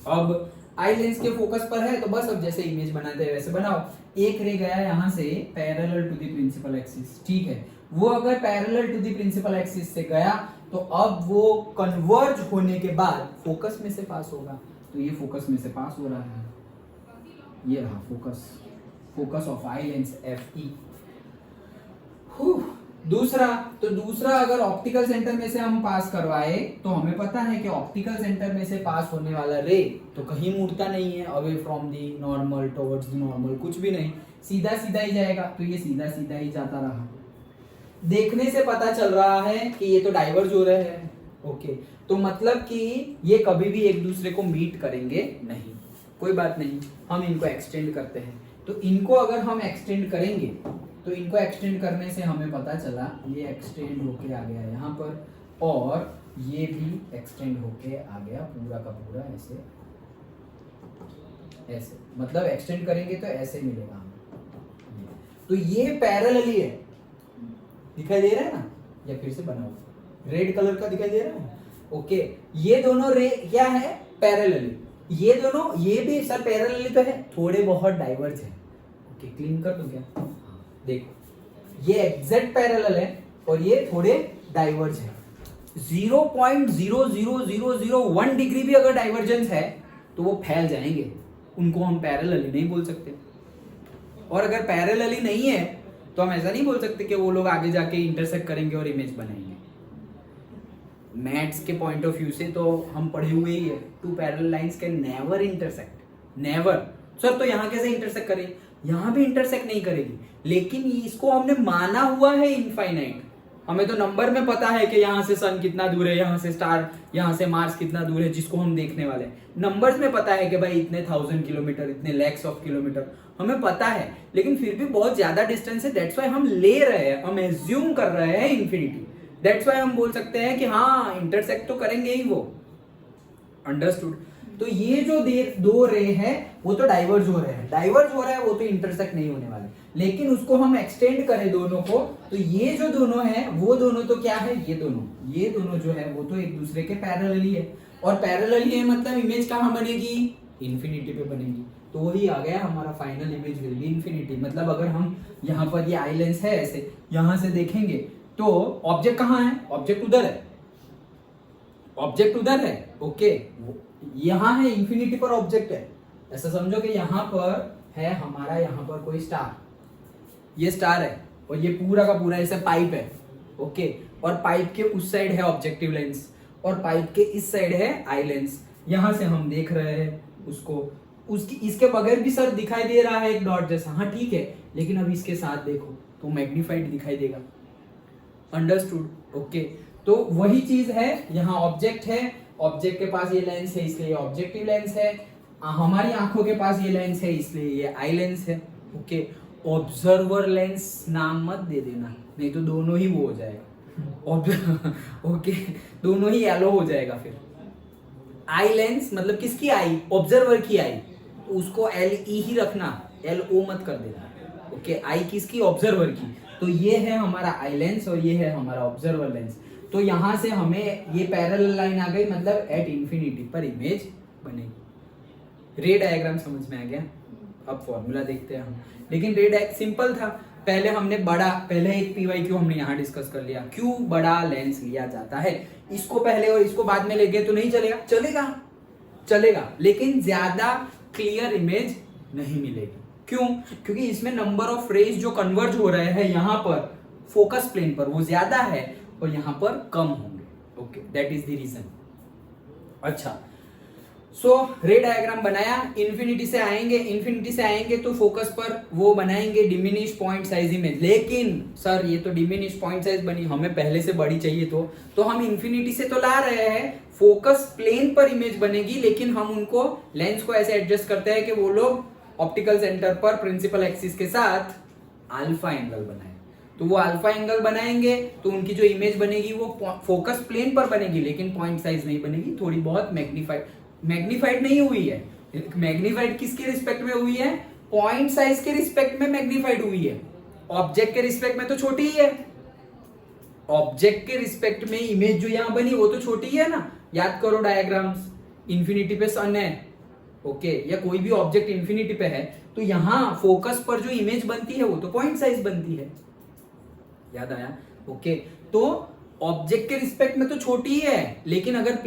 S1: अब आई लेंस के फोकस पर है तो बस अब जैसे इमेज बनाते हैं वैसे बनाओ। एक रे गया यहां से parallel to the principal axis, ठीक है, वो अगर parallel to the principal axis से गया तो अब वो कन्वर्ज होने के बाद फोकस में से पास होगा, तो ये फोकस में से पास हो रहा है, ये रहा focus, focus of eye lens F E. दूसरा, तो दूसरा अगर ऑप्टिकल सेंटर में से हम पास करवाए तो हमें पता है कि ऑप्टिकल सेंटर में से पास होने वाला रे तो कहीं मुड़ता नहीं है away from the normal towards the normal, कुछ भी नहीं, सीधा सीधा ही जाएगा, तो ये सीधा सीधा ही जाता रहा। देखने से पता चल रहा है कि ये तो डाइवर्ज हो रहे हैं, ओके, तो मतलब कि ये कभी भी एक दूसरे को मीट करेंगे नहीं, कोई बात नहीं, हम इनको एक्सटेंड करते हैं। तो इनको अगर हम एक्सटेंड करेंगे तो इनको एक्सटेंड करने से हमें पता चला ये एक्सटेंड होके आ गया यहाँ पर, और ये भी एक्सटेंड होके आ गया पूरा का पूरा ऐसे, ऐसे, मतलब एक्सटेंड करेंगे तो ऐसे मिलेगा हमें। तो ये पैरेलली है, दिखाई दे रहा है ना, या फिर से बनाओ, रेड कलर का दिखाई दे रहा है, ओके। ये दोनों रे क्या है, पैरेलली, ये दोनों, ये भी सर पैरेलली तो है, थोड़े बहुत डाइवर्ज है, ओके, क्लीन कर दूं क्या, देखो ये एग्जैक्ट पैरेलल है और ये थोड़े डाइवर्ज है, 0.00001 डिग्री भी अगर डाइवर्जेंस है तो वो फैल जाएंगे, उनको हम पैरेलली नहीं बोल सकते। और अगर पैरेलली नहीं है तो हम ऐसा नहीं बोल सकते कि वो लोग आगे जाके इंटरसेक्ट करेंगे और इमेज बनाएंगे। मैथ्स के पॉइंट ऑफ व्यू से तो हम पढ़े हुए ही है, two parallel lines can never intersect, never. Sir तो यहाँ कैसे इंटरसेक्ट करेगी? यहाँ भी इंटरसेक्ट नहीं करेगी, लेकिन इसको हमने माना हुआ है इनफाइनाइट। हमें तो नंबर में पता है कि यहाँ से सन कितना दूर है, यहाँ से स्टार, यहाँ से मार्स कितना दूर है, जिसको हम देखने वाले हैं। नंबर्स में पता है कि भाई इतने 1000 किलोमीटर, इतने लैक्स ऑफ किलोमीटर, हमें पता है, लेकिन फिर भी बहुत ज्यादा डिस्टेंस है। दैट्स व्हाई हम ले रहे हैं, हम एज्यूम कर रहे हैं इन्फिनिटी। दैट्स व्हाई हम बोल सकते हैं कि हाँ इंटरसेक्ट तो करेंगे ही वो। अंडरस्टूड? तो ये जो दो रे है वो तो डाइवर्ज हो रहे हैं, डाइवर्ज हो रहा है, वो तो इंटरसेक्ट नहीं होने वाले। लेकिन उसको हम एक्सटेंड करें दोनों को, तो ये जो दोनों हैं वो दोनों तो क्या है, ये दोनों जो है वो तो एक दूसरे के पैरेलली है। और पैरेलली है मतलब इमेज कहाँ बनेगी? इन्फिनिटी पे बनेगी। तो वही आ गया हमारा final image will B infinity. मतलब अगर हम यहाँ पर ये आई लेंस है ऐसे, यहाँ से देखेंगे तो ऑब्जेक्ट कहाँ है? ऑब्जेक्ट उधर है, ऑब्जेक्ट उधर है, ओके। यहाँ है इन्फिनिटी पर ऑब्जेक्ट है, ऐसा समझो कि यहाँ पर है हमारा, यहाँ पर कोई स्टार, ये स्टार है और ये पूरा का पूरा ऐसे पाइप है, ओके। और पाइप के उस साइड है ऑब्जेक्टिव लेंस और पाइप के इस साइड है आई लेंस। यहाँ से हम देख रहे हैं उसको, उसकी इसके बगैर भी सर दिखाई दे रहा है एक डॉट जैसा, हाँ ठीक है, लेकिन अब इसके साथ देखो तो मैग्नीफाइड दिखाई देगा। अंडरस्टूड? ओके। तो वही चीज है, यहाँ ऑब्जेक्ट है, ऑब्जेक्ट के पास ये लेंस है इसलिए ये ऑब्जेक्टिव लेंस है, हमारी आंखों के पास ये लेंस है इसलिए ये आई लेंस है, ओके। ऑब्जर्वर लेंस नाम मत दे देना, नहीं तो दोनों ही वो हो जाएगा, ओके, दोनों ही येलो हो जाएगा फिर। आई लेंस मतलब किसकी आई? ऑब्जर्वर की आई, तो उसको LE ही रखना, LO मत कर देना, ओके। आई किसकी? ऑब्जर्वर की। तो ये है हमारा आई लेंस और ये है हमारा ऑब्जर्वर लेंस। तो यहां से हमें ये पैरेलल लाइन आ गई, मतलब एट इंफिनिटी पर इमेज बनेगी। रे डायग्राम समझ में आ गया? अब फॉर्मूला देखते हैं हम। लेकिन रे डायग्राम सिंपल था, पहले हमने पहले एक PYQ हमने यहाँ डिस्कस कर लिया, क्यों बड़ा लेंस लिया जाता है। इसको पहले और इसको बाद में ले गए तो नहीं चलेगा? चलेगा, लेकिन ज्यादा क्लियर इमेज नहीं मिलेगी। क्यों? क्योंकि इसमें नंबर ऑफ रेज जो कन्वर्ज हो रहे हैं यहाँ पर फोकस प्लेन पर वो ज्यादा है और यहाँ पर कम होंगे, okay, that is the reason. अच्छा, सो रे डायग्राम बनाया, इन्फिनिटी से आएंगे तो फोकस पर वो बनाएंगे डिमिनिश पॉइंट साइज इमेज। लेकिन सर ये तो डिमिनिश पॉइंट साइज बनी, हमें पहले से बड़ी चाहिए, तो हम इन्फिनिटी से तो ला रहे हैं, फोकस प्लेन पर इमेज बनेगी, लेकिन हम उनको लेंस को ऐसे एडजस्ट करते हैं कि वो लोग ऑप्टिकल सेंटर पर प्रिंसिपल एक्सिस के साथ अल्फा एंगल बनाए। तो वो अल्फा एंगल बनाएंगे तो उनकी जो इमेज बनेगी वो फोकस प्लेन पर बनेगी, लेकिन पॉइंट साइज नहीं बनेगी, थोड़ी बहुत मैग्नीफाइड नहीं हुई है। मैग्नीफाइड किसके रिस्पेक्ट में हुई है? पॉइंट साइज के रिस्पेक्ट में मैग्नीफाइड हुई है, ऑब्जेक्ट के रिस्पेक्ट में तो छोटी ही है। ऑब्जेक्ट के रिस्पेक्ट में इमेज जो यहां बनी वो तो छोटी ही है ना। याद करो डायग्राम्स, इंफिनिटी पे सन है, ओके, या कोई भी ऑब्जेक्ट इंफिनिटी पे है, तो यहां फोकस पर जो इमेज बनती है वो तो पॉइंट साइज बनती है। याद आया? ओके, तो ऑब्जेक्ट के रिस्पेक्ट में तो छोटी ही है, लेकिन अगर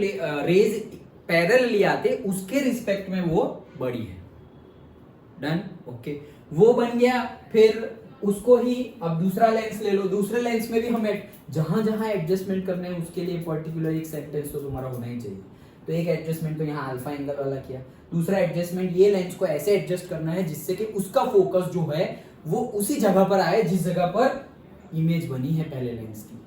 S1: रेज पैरेलली आते उसके रिस्पेक्ट में वो बड़ी है। डन? ओके, वो बन गया। फिर उसको ही अब दूसरा लेंस ले लो, दूसरे लेंस में भी हमें जहां जहां एडजस्टमेंट करने हैं उसके लिए पर्टिकुलर एक सेंटेंस तो तुम्हारा होना ही चाहिए। तो एक एडजस्टमेंट तो यहाँ अल्फा एंगल वाला किया, दूसरा एडजस्टमेंट ये लेंस को ऐसे एडजस्ट करना है जिससे कि उसका फोकस जो है वो उसी जगह पर आए जिस जगह पर इमेज बनी है पहले लेंस की।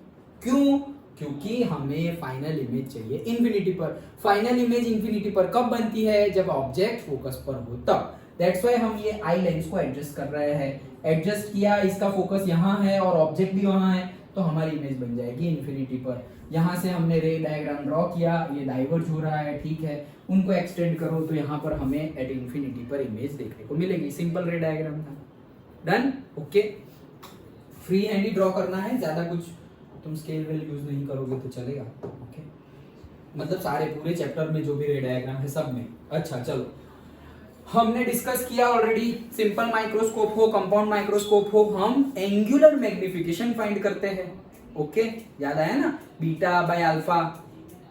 S1: क्यों? क्योंकि हमें फाइनल इमेज चाहिए इन्फिनिटी पर। फाइनल इमेज इन्फिनिटी पर कब बनती है? जब ऑब्जेक्ट फोकस पर हो तब। दैट्स व्हाई हम ये आई लेंस को एडजस्ट कर रहे हैं। एडजस्ट किया, इसका फोकस यहाँ है और ऑब्जेक्ट भी वहां है, तो हमारी इमेज बन जाएगी इन्फिनिटी पर। यहाँ से हमने रे डायग्राम ड्रॉ किया, ये डाइवर्ज हो रहा है, ठीक है, उनको एक्सटेंड करो तो यहाँ पर हमें एट इन्फिनिटी पर इमेज देखने को मिलेगी। सिंपल रे डायग्राम था। डन? ओके, फ्री हैंड ही ड्रॉ करना है, ज्यादा कुछ तुम स्केल वेल यूज नहीं करोगे तो चलेगा, ओके। मतलब सारे पूरे चैप्टर में जो भी रे डायग्राम है सब में। अच्छा चलो, हमने डिस्कस किया ऑलरेडी, सिंपल माइक्रोस्कोप हो, कंपाउंड माइक्रोस्कोप हो, हम एंगुलर मैग्निफिकेशन फाइंड करते हैं। ओके, याद आया ना, beta by alpha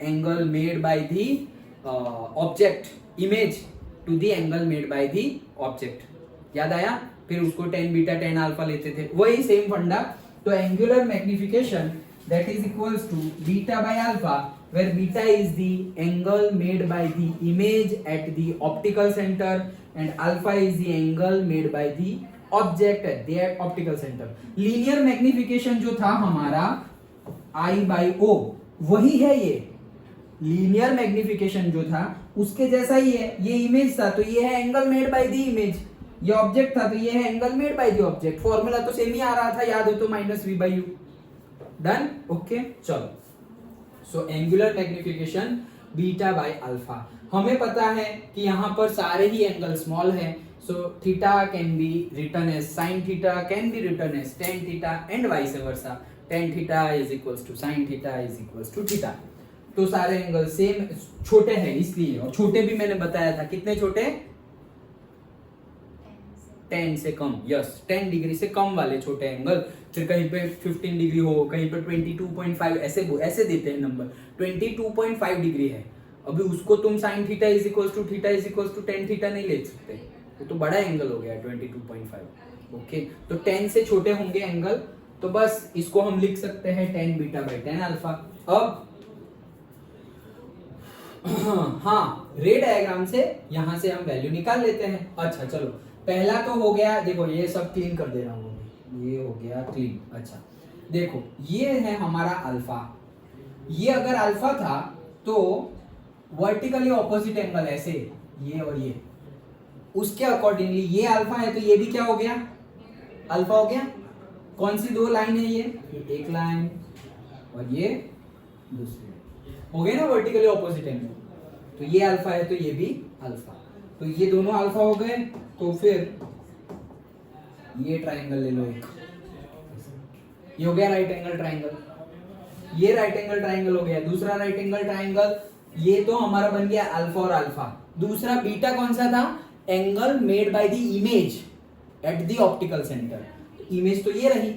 S1: angle made by the object image to the angle made by the object, याद आया। फिर उसको टेन बीटा टेन अल्फा लेते थे, वही सेम फंडा। तो angular magnification that is equals to beta by alpha, where beta is the angle made by the image at the optical center and alpha is the angle made by the object at the optical center. Linear magnification जो था हमारा I by O, वही है ये linear magnification जो था उसके जैसा ही है। ये इमेज था तो ये है angle made by the image, ये ऑब्जेक्ट था तो ये है angle made by the object. Formula तो सेम ही आ रहा था, याद हो तो minus v by u. Done, okay, चलो। So angular magnification beta by alpha, हमें पता है कि यहाँ पर सारे ही एंगल स्मॉल है, so theta can be written as sine theta, can be written as tan theta and vice versa. Tan theta is equals to sine theta is equals to theta. तो सारे एंगल सेम छोटे हैं इसलिए, और छोटे भी मैंने बताया था, कितने छोटे, 10 से कम, यस 10 डिग्री से कम वाले छोटे एंगल। फिर कहीं पे 15 डिग्री हो, कहीं पे 22.5, ऐसे देते हैं नंबर। 22.5 डिग्री है, अभी उसको तुम sine theta is equals to theta is equals to tan theta नहीं ले सकते, वो तो बड़ा एंगल हो गया 22.5। ओके, तो 10 से छोटे होंगे एंगल, तो बस इसको हम लिख सकते हैं 10 बीटा बाई 10 अल्फा। अब हाँ, रे डायग्राम से यहां से हम वैल्यू निकाल लेते हैं। अच्छा चलो, पहला तो हो गया, देखो ये सब क्लीन कर दे रहा हूँ, ये हो गया क्लीन। अच्छा देखो, ये है हमारा अल्फा, ये अगर अल्फा था तो वर्टिकली ऑपोजिट एंगल ऐसे, ये और ये, उसके अकॉर्डिंगली ये अल्फा है तो ये भी क्या हो गया, अल्फा हो गया। कौन सी दो लाइन है ये एक लाइन और ये दूसरी, हो गए ना वर्टिकली ऑपोजिट एंगल, तो ये अल्फा है तो ये भी अल्फा, तो ये दोनों अल्फा हो गए। तो फिर ये ट्राइंगल ले लो एक, ये हो गया राइट एंगल ट्राइंगल, ये राइट एंगल ट्राइंगल हो गया। दूसरा राइट एंगल ट्राइंगल, ये तो हमारा बन गया अल्फा और अल्फा। दूसरा बीटा कौन सा था, angle made by the image at the optical centre, image तो ये रही।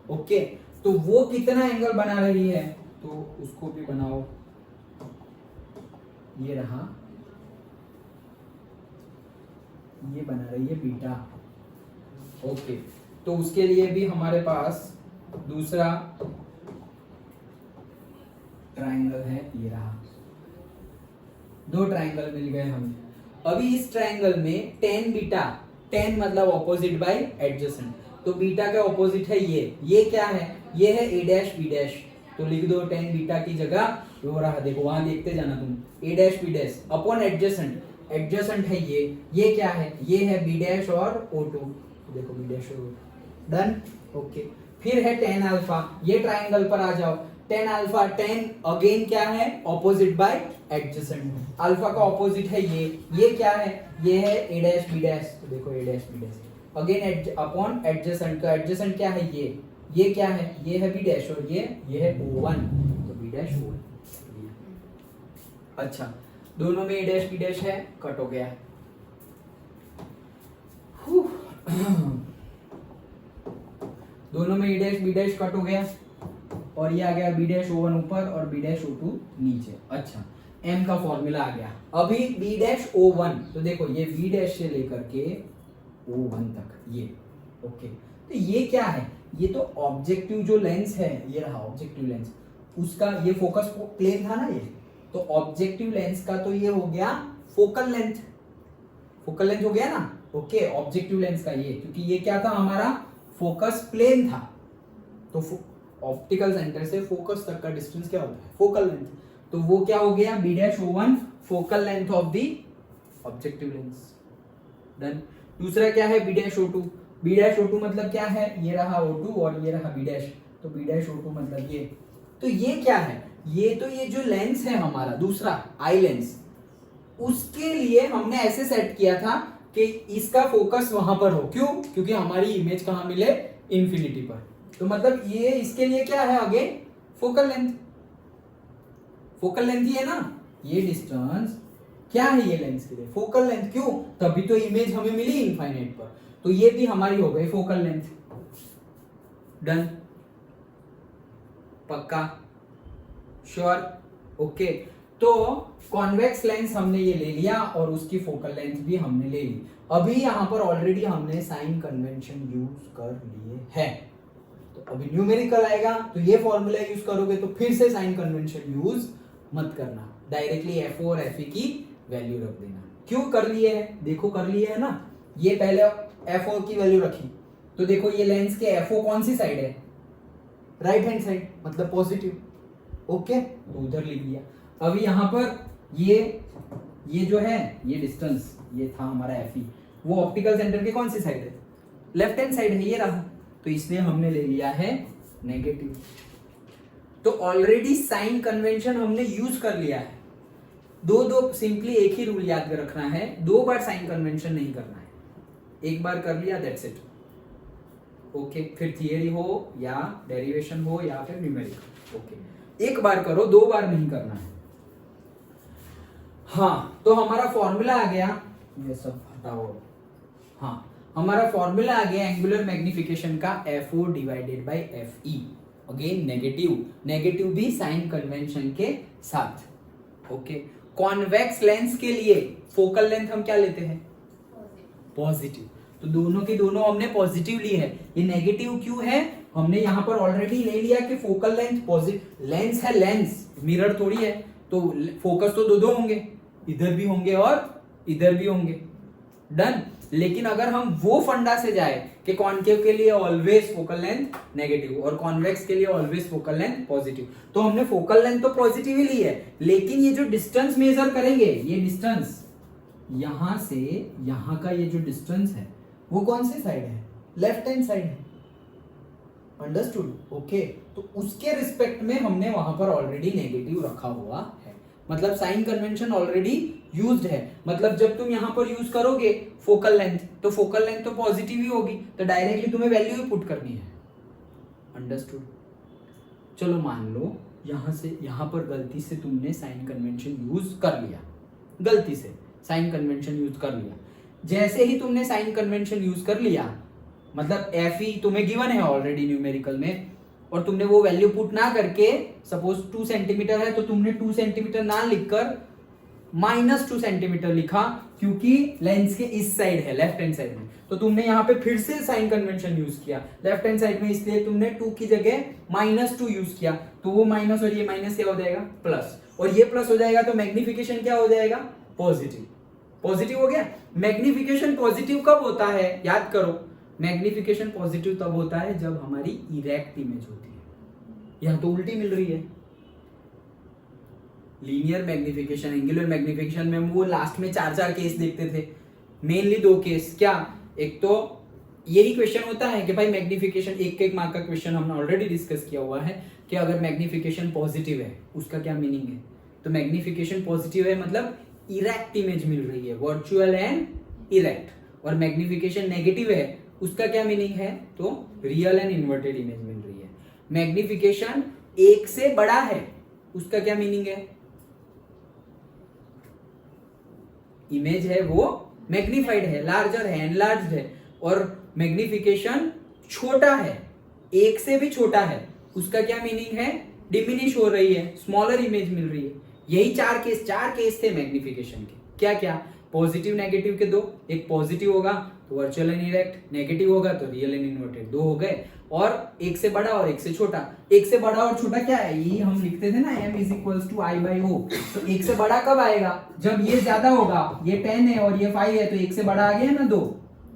S1: ओके, तो वो कितना एंगल बना रही है, तो उसको भी बनाओ, ये रहा, ये बना रही है बीटा। ओके, तो उसके लिए भी हमारे पास दूसरा ट्राइंगल है, ये रहा, दो ट्राइंगल मिल गए हमें। अभी इस ट्राइंगल में टेन बीटा, टेन मतलब ऑपोजिट बाय एडजेसेंट, तो बीटा का ऑपोजिट है ये क्या है, ये है ए डैश बी डैश, तो लिख दो टेन बीटा की जगह वो रहा, देखो वहां देखते जाना तुम, A dash B dash upon adjacent, adjacent है ये क्या है, ये है बी डैश और O2, देखो बी डैश और O2, डन। ओके, फिर है टेन अल्फा, ये ट्राइंगल पर आ जाओ, टेन अल्फा, टेन अगेन क्या है, ऑपोजिट बाय एडजेसेंट, अल्फा का ऑपोजिट है ये क्या है, ये है ए डैश बी डैश, तो देखो A dash B dash again upon adjacent, का एडजेसेंट क्या है ये क्या है, ये है बी डैश और ये है O1, तो बी डैश O1। अच्छा, दोनों में ए डैश बी डैश है, कट हो गया। दोनों में ए डैश बी डैश कट हो गया, और ये आ गया बी डैश O1 ऊपर और बी डैश O2 नीचे। अच्छा, m का फॉर्मूला आ गया। अभी बी डैश O1, तो देखो ये बी डैश से लेकर के O1 तक ये, ओके, तो ये क्या है, ये तो ऑब्जेक्टिव जो लेंस है, ये रहा ऑब्जेक्टिव लेंस, उसका ये फोकस प्लेन था ना ये, तो ऑब्जेक्टिव लेंस का तो ये हो गया फोकल लेंथ, फोकल लेंथ हो गया ना। ओके, ऑब्जेक्टिव लेंस का ये, क्योंकि ये क्या था हमारा फोकस प्लेन था, तो ऑप्टिकल सेंटर से फोकस तक का डिस्टेंस क्या होता है, फोकल लेंथ, तो वो क्या हो गया B dash O1 focal length of the objective lens. Done. दूसरा क्या है B dash O2, B dash O2 मतलब क्या है, ये रहा O2 और ये रहा बी डैश, तो बी डैश O2 मतलब ये, तो ये क्या है, ये तो ये जो लेंस है हमारा दूसरा आई लेंस, उसके लिए हमने ऐसे सेट किया था कि इसका फोकस वहां पर हो, क्यों, क्योंकि हमारी इमेज कहां मिले, इंफिनिटी पर, तो मतलब ये इसके लिए क्या है, again focal length, focal length ही है ना, ये डिस्टेंस क्या है, ये लेंस के लिए फोकल लेंथ, क्यों, तभी तो इमेज हमें मिली इनफाइनाइट पर, तो ये भी हमारी हो गई फोकल लेंथ। डन। पक्का? श्योर? ओके, तो कॉन्वेक्स लेंस हमने ये ले लिया और उसकी फोकल लेंथ भी हमने ले ली। अभी यहाँ पर ऑलरेडी हमने साइन कन्वेंशन यूज कर लिए हैं, तो अभी न्यूमेरिकल आएगा तो ये फॉर्मूला यूज करोगे, तो फिर से साइन कन्वेंशन यूज मत करना, डायरेक्टली एफ और एफ की वैल्यू रख देना। क्यों कर लिए है? देखो कर लिए है ना, ये पहले एफ ओ की वैल्यू रखी, तो देखो ये लेंस के एफ ओ कौन सी साइड है? राइट हैंड साइड, मतलब पॉजिटिव। ओके, तो उधर लिख दिया। अभी यहाँ पर ये जो है ये डिस्टेंस, ये था हमारा एफ ई, वो ऑप्टिकल सेंटर के कौन सी साइड है? लेफ्ट हैंड साइड है, ये रहा, तो इसलिए हमने ले लिया है नेगेटिव। तो ऑलरेडी साइन कन्वेंशन हमने यूज कर लिया है। दो सिंपली एक ही रूल याद रखना है, 2 बार साइन कन्वेंशन नहीं करना है, एक बार कर लिया दैट्स इट। ओके, फिर थियरी हो या डेरिवेशन हो या फिर न्यूमेरिकल, ओके, एक बार करो, 2 बार नहीं करना है। हाँ, तो हमारा फॉर्मूला आ गया, ये सब हटाओ। हाँ, हमारा फॉर्मूला आ गया एंगुलर मैग्निफिकेशन का FO divided by FE। Again negative भी साइन कन्वेंशन के साथ। ओके, कॉन्वेक्स लेंस के लिए फोकल लेंथ हम क्या लेते हैं? पॉजिटिव। तो दोनों के दोनों हमने पॉजिटिव ली है। ये नेगेटिव क्यों है? हमने यहाँ पर ऑलरेडी ले लिया कि फोकल लेंथ पॉजिटिव, लेंस है लेंस, मिरर थोड़ी है, तो फोकस तो दो होंगे, इधर भी होंगे और इधर भी होंगे। डन। लेकिन अगर हम वो फंडा से जाए कि कॉनकेव के लिए ऑलवेज फोकल लेंथ नेगेटिव और कॉन्वेक्स के लिए ऑलवेज फोकल लेंथ पॉजिटिव, तो हमने फोकल लेंथ तो पॉजिटिव ही ली है, लेकिन ये जो डिस्टेंस मेजर करेंगे, ये डिस्टेंस यहां से यहां का ये जो डिस्टेंस है वो कौन सी साइड है? लेफ्ट हैंड साइड है। अंडरस्टूड? ओके, तो उसके रिस्पेक्ट में हमने वहां पर ऑलरेडी नेगेटिव रखा हुआ है, मतलब साइन कन्वेंशन ऑलरेडी यूज्ड है। मतलब जब तुम यहां पर यूज करोगे फोकल लेंथ, तो फोकल लेंथ तो पॉजिटिव ही होगी, तो डायरेक्टली तुम्हें वैल्यू ही पुट करनी है। अंडरस्टूड? चलो मान लो यहां से यहां पर गलती से तुमने साइन कन्वेंशन यूज कर लिया, गलती से साइन कन्वेंशन यूज कर लिया। जैसे ही तुमने साइन कन्वेंशन यूज कर लिया, मतलब एफ ई तुम्हें गिवन है ऑलरेडी न्यूमेरिकल में, और तुमने वो वैल्यू पुट ना करके, सपोज 2 सेंटीमीटर है तो तुमने 2 सेंटीमीटर ना लिखकर -2 सेंटीमीटर लिखा, क्योंकि लेंस के इस साइड है, लेफ्ट हैंड साइड में, तो तुमने यहाँ पे फिर से साइन कन्वेंशन यूज किया लेफ्ट हैंड साइड में, इसलिए तुमने 2 की जगह -2 यूज किया, तो वो माइनस और ये माइनस क्या हो जाएगा? प्लस, और ये प्लस हो जाएगा तो मैग्निफिकेशन क्या हो जाएगा? पॉजिटिव। पॉजिटिव हो गया। मैग्निफिकेशन पॉजिटिव कब होता है? याद करो, मैग्निफिकेशन पॉजिटिव तब होता है जब हमारी इरेक्ट इमेज होती है, यहां तो उल्टी मिल रही है। लीनियर मैग्निफिकेशन, एंगुलर मैग्निफिकेशन में हम वो लास्ट में 4 केस देखते थे, मेनली 2 केस। क्या? एक तो यही क्वेश्चन होता है कि भाई मैग्निफिकेशन, एक मार्क का क्वेश्चन हमने ऑलरेडी डिस्कस किया हुआ है कि अगर मैग्निफिकेशन पॉजिटिव है उसका क्या मीनिंग है? तो मैग्निफिकेशन पॉजिटिव है मतलब इरेक्ट इमेज मिल रही है, वर्चुअल एंड इरेक्ट, और मैग्निफिकेशन नेगेटिव है उसका क्या मीनिंग है? तो रियल एंड इन्वर्टेड इमेज मिल रही है। मैग्निफिकेशन 1 से बड़ा है उसका क्या मीनिंग है? इमेज है वो मैग्निफाइड है, लार्जर है, एनलार्ज्ड है, और मैग्निफिकेशन छोटा है, 1 से भी छोटा है, उसका क्या मीनिंग है? डिमिनिश हो रही है, स्मॉलर इमेज मिल रही है। यही 4 केस थे मैग्निफिकेशन के। क्या क्या? पॉजिटिव नेगेटिव के 2, एक पॉजिटिव होगा तो वर्चुअल एंड इरेक्ट, नेगेटिव होगा तो रियल एंड इन्वर्टेड, 2 हो गए। और 1 से बड़ा और 1 से छोटा। 1 से बड़ा और छोटा क्या है? यही हम लिखते थे ना, m = I/O। तो 1 से बड़ा कब आएगा? जब ये ज्यादा होगा, ये 10 है और ये 5 है, तो 1 से बड़ा आ गया ना 2,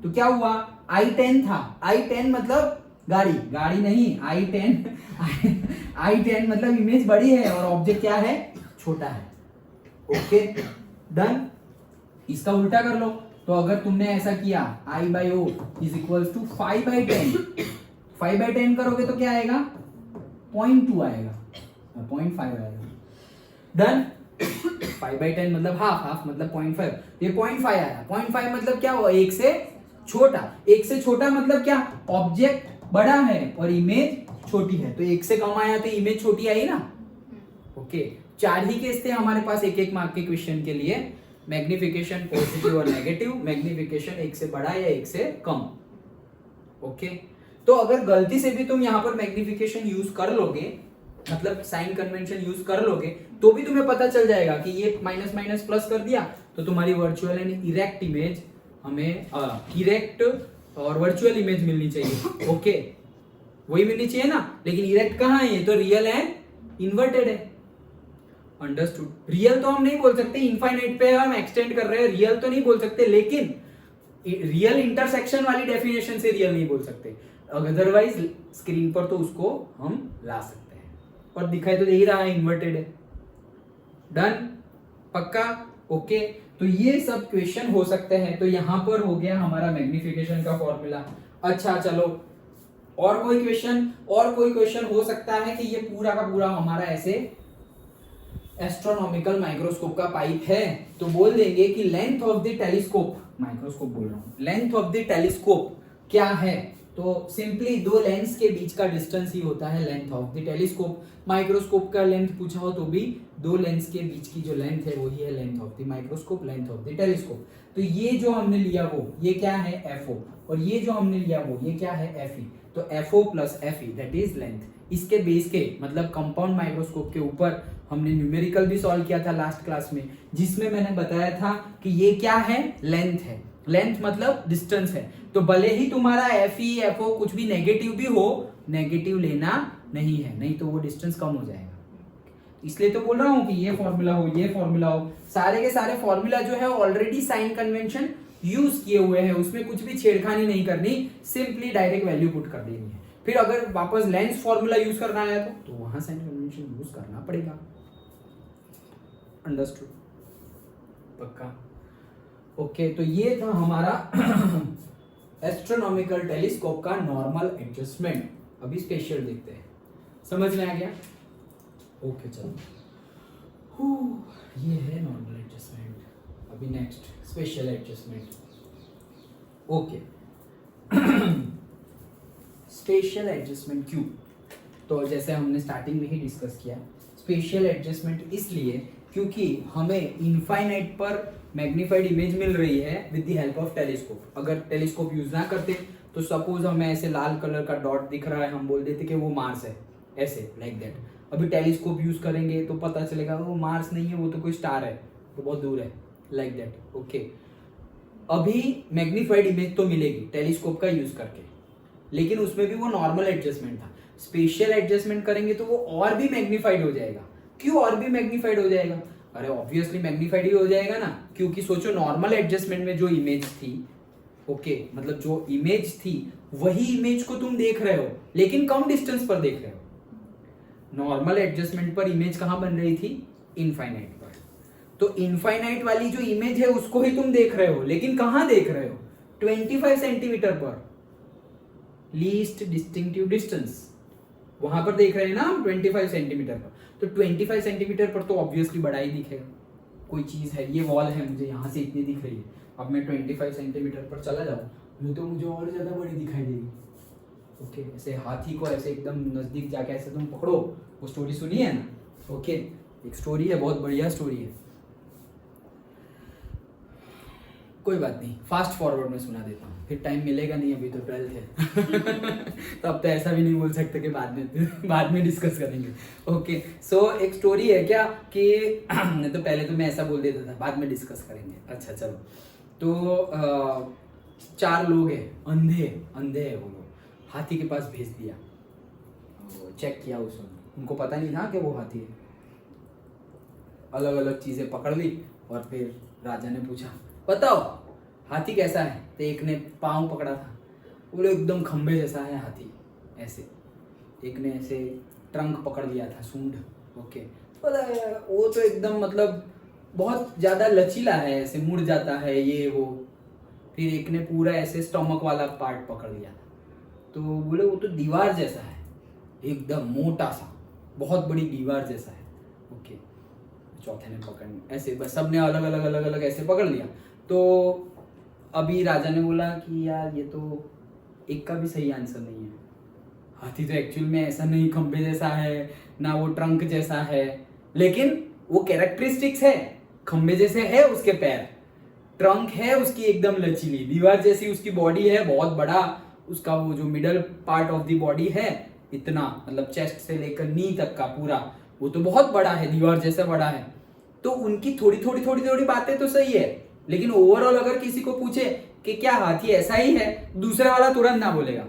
S1: तो क्या हुआ? I10 था, I10 मतलब गाड़ी नहीं, I10 मतलब इमेज बड़ी है और ऑब्जेक्ट क्या है? छोटा है। Okay, done. इसका उल्टा कर लो, तो अगर तुमने ऐसा किया I/O = 5/10, 5/10 करोगे तो क्या आएगा? 0.2 आएगा, 0.5 आएगा। डन। 5/10 मतलब हाफ मतलब 0.5, ये 0.5 आया। 0.5 मतलब क्या हुआ? 1 से छोटा। 1 से छोटा मतलब क्या? ऑब्जेक्ट बड़ा है और इमेज छोटी है, तो 1 से कम आया तो इमेज छोटी आई ना। ओके, 4 ही केस थे हमारे पास एक मार्क के क्वेश्चन के लिए, मैग्निफिकेशन पॉजिटिव और नेगेटिव, मैग्निफिकेशन 1 से बड़ा या 1 से कम। ओके, तो अगर गलती से भी तुम यहां पर मैग्निफिकेशन यूज कर लोगे मतलब साइन कन्वेंशन यूज कर लोगे तो भी तुम्हें पता चल जाएगा कि ये माइनस माइनस प्लस कर दिया तो तुम्हारी वर्चुअल एंड इरेक्ट इमेज हमें इरेक्ट और वर्चुअल इमेज मिलनी चाहिए। ओके वही मिलनी चाहिए ना, लेकिन इरेक्ट कहाँ है, ये तो रियल एंड इन्वर्टेड है। अंडरस्टूड। रियल तो हम नहीं बोल सकते, इनफाइनाइट पे हम एक्सटेंड कर रहे हैं, रियल तो नहीं बोल सकते, लेकिन रियल इंटरसेक्शन वाली डेफिनेशन से रियल नहीं बोल सकते, अदरवाइज स्क्रीन पर तो उसको हम ला सकते हैं। और दिखाई तो दे ही रहा है इन्वर्टेड है। डन, पक्का, ओके। तो ये सब क्वेश्चन हो सकते हैं। तो यहां पर हो गया हमारा मैग्निफिकेशन का फॉर्मूला। अच्छा चलो, और कोई क्वेश्चन हो सकता है कि ये पूरा का पूरा हमारा ऐसे एस्ट्रोनॉमिकल माइक्रोस्कोप का पाइप है, तो बोल देंगे कि length of the telescope, microscope बोल रहा हूं, लेंथ ऑफ द टेलीस्कोप क्या है, तो सिंपली दो लेंस के बीच का डिस्टेंस ही होता है length of the telescope. Microscope का लेंथ पूछा हो तो भी दो लेंस के बीच की जो लेंथ है वही है length of the microscope, length of the telescope. तो ये जो हमने लिया वो ये क्या है FO, और ये जो हमने लिया वो ये क्या है FE। तो FO plus FE that is length. इसके बेस के मतलब कंपाउंड माइक्रोस्कोप के ऊपर हमने न्यूमेरिकल भी सॉल्व किया था लास्ट क्लास में, जिसमें मैंने बताया था कि ये क्या है, लेंथ है। लेंथ मतलब डिस्टेंस है। तो भले ही तुम्हारा FE FO कुछ भी नेगेटिव भी हो, नेगेटिव लेना नहीं है, नहीं तो वो डिस्टेंस कम हो जाएगा। इसलिए तो बोल रहा हूं कि ये फॉर्मूला हो, ये फॉर्मूला हो, सारे के सारे फॉर्मूला जो है ऑलरेडी साइन कन्वेंशन यूज किए हुए हैं, उसमें कुछ भी छेड़खानी नहीं करनी, सिंपली डायरेक्ट वैल्यू पुट कर देनी है। फिर अगर वापस लेंस फॉर्मूला यूज करना है तो वहां साइन कन्वेंशन यूज करना पड़ेगा। अंडरस्टूड, पक्का, ओके। तो ये था हमारा एस्ट्रोनॉमिकल टेलीस्कोप का नॉर्मल एडजस्टमेंट। अभी स्पेशल देखते हैं, समझ में आ गया? ओके चलो, ये है नॉर्मल एडजस्टमेंट। अभी next special adjustment. Okay, special adjustment क्यों? तो जैसे हमने स्टार्टिंग में ही डिस्कस किया, स्पेशल एडजस्टमेंट इसलिए क्योंकि हमें इनफाइनाइट पर मैग्नीफाइड इमेज मिल रही है with the help of telescope. अगर टेलीस्कोप यूज ना करते तो सपोज हमें ऐसे लाल कलर का डॉट दिख रहा है, हम बोल देते कि वो मार्स है, ऐसे लाइक दैट। अभी टेलीस्कोप यूज करेंगे तो पता चलेगा वो मार्स नहीं है, वो तो कोई स्टार है, तो बहुत दूर है, लाइक दैट। ओके, अभी मैग्नीफाइड इमेज तो मिलेगी टेलीस्कोप का यूज करके, लेकिन उसमें भी वो नॉर्मल एडजस्टमेंट था। स्पेशल एडजस्टमेंट करेंगे तो वो और भी मैग्नीफाइड हो जाएगा। क्यों और भी मैग्नीफाइड हो जाएगा? अरे ऑब्वियसली मैग्नीफाइड ही हो जाएगा ना, क्योंकि सोचो नॉर्मल एडजस्टमेंट में जो इमेज थी, ओके, मतलब जो इमेज थी वही इमेज को तुम देख रहे हो, लेकिन कम डिस्टेंस पर देख रहे हो। नॉर्मल एडजस्टमेंट पर इमेज कहां बन रही थी? इनफाइनाइट पर। तो इनफाइनाइट वाली जो इमेज है उसको ही तुम देख रहे हो, लेकिन कहां देख रहे हो? 25 सेंटीमीटर पर, लीस्ट डिस्टिंक्टिव डिस्टेंस, वहां पर देख रहे हैं ना हम 25 सेंटीमीटर पर। तो 25 सेंटीमीटर पर तो ऑब्वियसली बड़ा ही दिखेगा। कोई चीज है, ये वॉल है, मुझे यहाँ से इतनी दिख रही है, अब मैं 25 सेंटीमीटर पर चला जाऊँ तो मुझे और ज्यादा बड़ी दिखाई देगी। ओके, ऐसे हाथी को ऐसे एकदम नजदीक जाके ऐसे तुम पकड़ो, वो स्टोरी सुनी है ना? ओके, एक स्टोरी है, बहुत बढ़िया स्टोरी है, कोई बात नहीं, फास्ट फॉरवर्ड में सुना देता हूँ, फिर टाइम मिलेगा नहीं, अभी तो 12th है तो अब तो ऐसा भी नहीं बोल सकते कि बाद में डिस्कस करेंगे। ओके, सो एक स्टोरी है क्या कि नहीं तो पहले तो मैं ऐसा बोल देता था, बाद में डिस्कस करेंगे। अच्छा चलो, तो 4 लोग हैं, अंधे है वो लोग, हाथी के पास भेज दिया, चेक किया उसने, उनको पता नहीं था कि वो हाथी है, अलग अलग चीजें पकड़ ली, और फिर राजा ने पूछा बताओ हाथी कैसा है? तो एक ने पाँव पकड़ा था, बोले एकदम खंबे जैसा है हाथी, ऐसे। एक ने ऐसे ट्रंक पकड़ लिया था, सूंड, ओके, वो तो एकदम मतलब बहुत ज्यादा लचीला है, ऐसे मुड़ जाता है, ये वो। फिर एक ने पूरा ऐसे स्टमक वाला पार्ट पकड़ लिया था, तो बोले वो तो दीवार जैसा है, एकदम मोटा सा, बहुत बड़ी दीवार जैसा है, ओके। चौथे ने पकड़ ऐसे, बस सबने अलग अलग ऐसे पकड़ लिया। तो अभी राजा ने बोला कि यार ये तो एक का भी सही आंसर नहीं है, हाथी तो एक्चुअल में ऐसा नहीं खंबे जैसा है, ना वो ट्रंक जैसा है, लेकिन वो कैरेक्टरिस्टिक्स है, खंबे जैसे है उसके पैर, ट्रंक है उसकी एकदम लचीली, दीवार जैसी उसकी बॉडी है, बहुत बड़ा उसका वो जो middle part of the body है, इतना, मतलब चेस्ट से लेकर नी तक का पूरा, वो तो बहुत बड़ा है, दीवार जैसा बड़ा है। तो उनकी थोड़ी थोड़ी थोड़ी थोड़ी बातें तो सही है, लेकिन ओवरऑल अगर किसी को पूछे कि क्या हाथी ऐसा ही है, दूसरे वाला तुरंत ना बोलेगा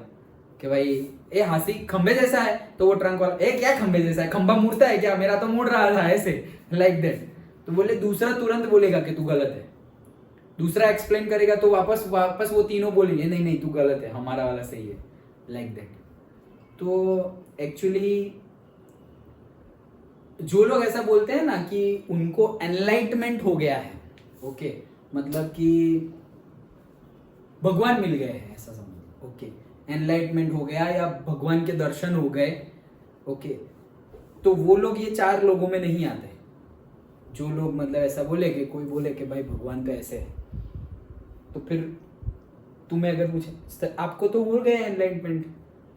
S1: कि भाई ए हाथी खंबे जैसा है, तो वो ट्रंक वाला ए क्या खंबे जैसा है, खंबा मुड़ता है क्या, मेरा तो मुड़ रहा था ऐसे, लाइक दैट। तो बोले दूसरा तुरंत बोलेगा कि तू गलत है, दूसरा एक्सप्लेन करेगा तो वापस वापस वो तीनों बोलेंगे नहीं नहीं तू गलत है, हमारा वाला सही है, लाइक दैट। तो एक्चुअली जो लोग ऐसा बोलते हैं ना कि उनको एनलाइटमेंट हो गया है, ओके, मतलब कि भगवान मिल गए हैं ऐसा समझो, ओके, एनलाइटमेंट हो गया या भगवान के दर्शन हो गए, ओके, तो वो लोग ये 4 लोगों में नहीं आते। जो लोग मतलब ऐसा बोले कि कोई बोले कि भाई भगवान तो ऐसे है, तो फिर तुम्हें अगर पूछे आपको तो हो गया एनलाइटमेंट,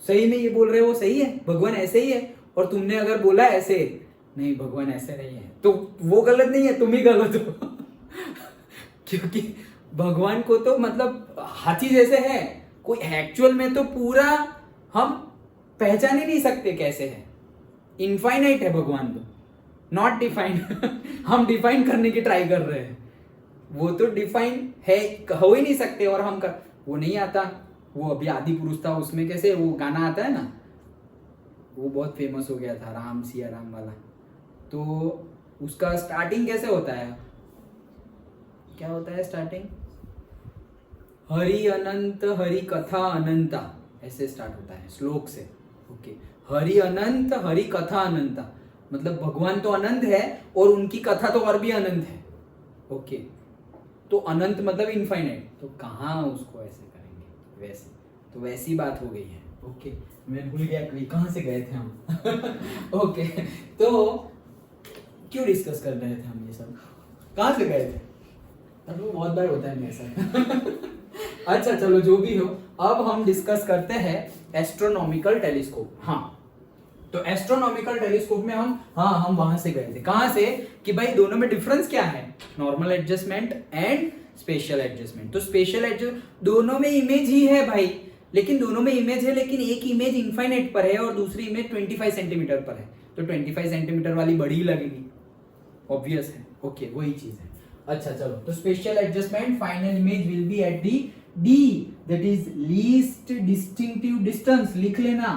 S1: सही में ये बोल रहे हो सही है, भगवान ऐसे ही है, और तुमने अगर बोला ऐसे नहीं भगवान ऐसे नहीं है, तो वो गलत नहीं है, तुम ही गलत हो क्योंकि भगवान को तो मतलब हाथी जैसे है, कोई एक्चुअल में तो पूरा हम पहचान ही नहीं सकते कैसे है, इनफाइनाइट है भगवान तो, नॉट डिफाइंड हम डिफाइन करने की ट्राई कर रहे हैं, वो तो डिफाइन है हो ही नहीं सकते, और हम कर वो नहीं आता। वो अभी आदि पुरुष था, उसमें कैसे वो गाना आता है ना, वो बहुत फेमस हो गया था, राम सिया राम वाला, तो उसका स्टार्टिंग कैसे होता है, क्या होता है स्टार्टिंग, हरि अनंत हरि कथा अनंता, ऐसे स्टार्ट होता है श्लोक से, ओके, हरि अनंत हरि कथा अनंता, मतलब भगवान तो अनंत है और उनकी कथा तो और भी अनंत है, ओके, तो अनंत मतलब इनफाइनाइट, तो कहाँ उसको ऐसे करेंगे वैसे, तो वैसी बात हो गई है, ओके, मैं भूल गया कहाँ से गए थे हम ओके, तो क्यों डिस्कस कर रहे थे हम ये सब, कहाँ से गए थे, तो बहुत बार होता है मेरे साथ अच्छा चलो जो भी हो, अब हम डिस्कस करते हैं एस्ट्रोनॉमिकल टेलीस्कोप। हाँ, तो एस्ट्रोनॉमिकल टेलीस्कोप में हम वहां से गए थे, कहां से कि भाई दोनों में डिफरेंस क्या है, normal adjustment and special adjustment. तो स्पेशल एडजस्ट दोनों में इमेज ही है भाई, लेकिन दोनों में इमेज है, लेकिन एक इमेज इनफाइनाइट पर है और दूसरी इमेज 25 सेंटीमीटर पर है, तो 25 सेंटीमीटर वाली बड़ी लगेगी, ऑब्वियस है, ओके, वही चीज है। अच्छा चलो, तो special adjustment final image will be at the D, that is least distinctive distance, लिख लेना,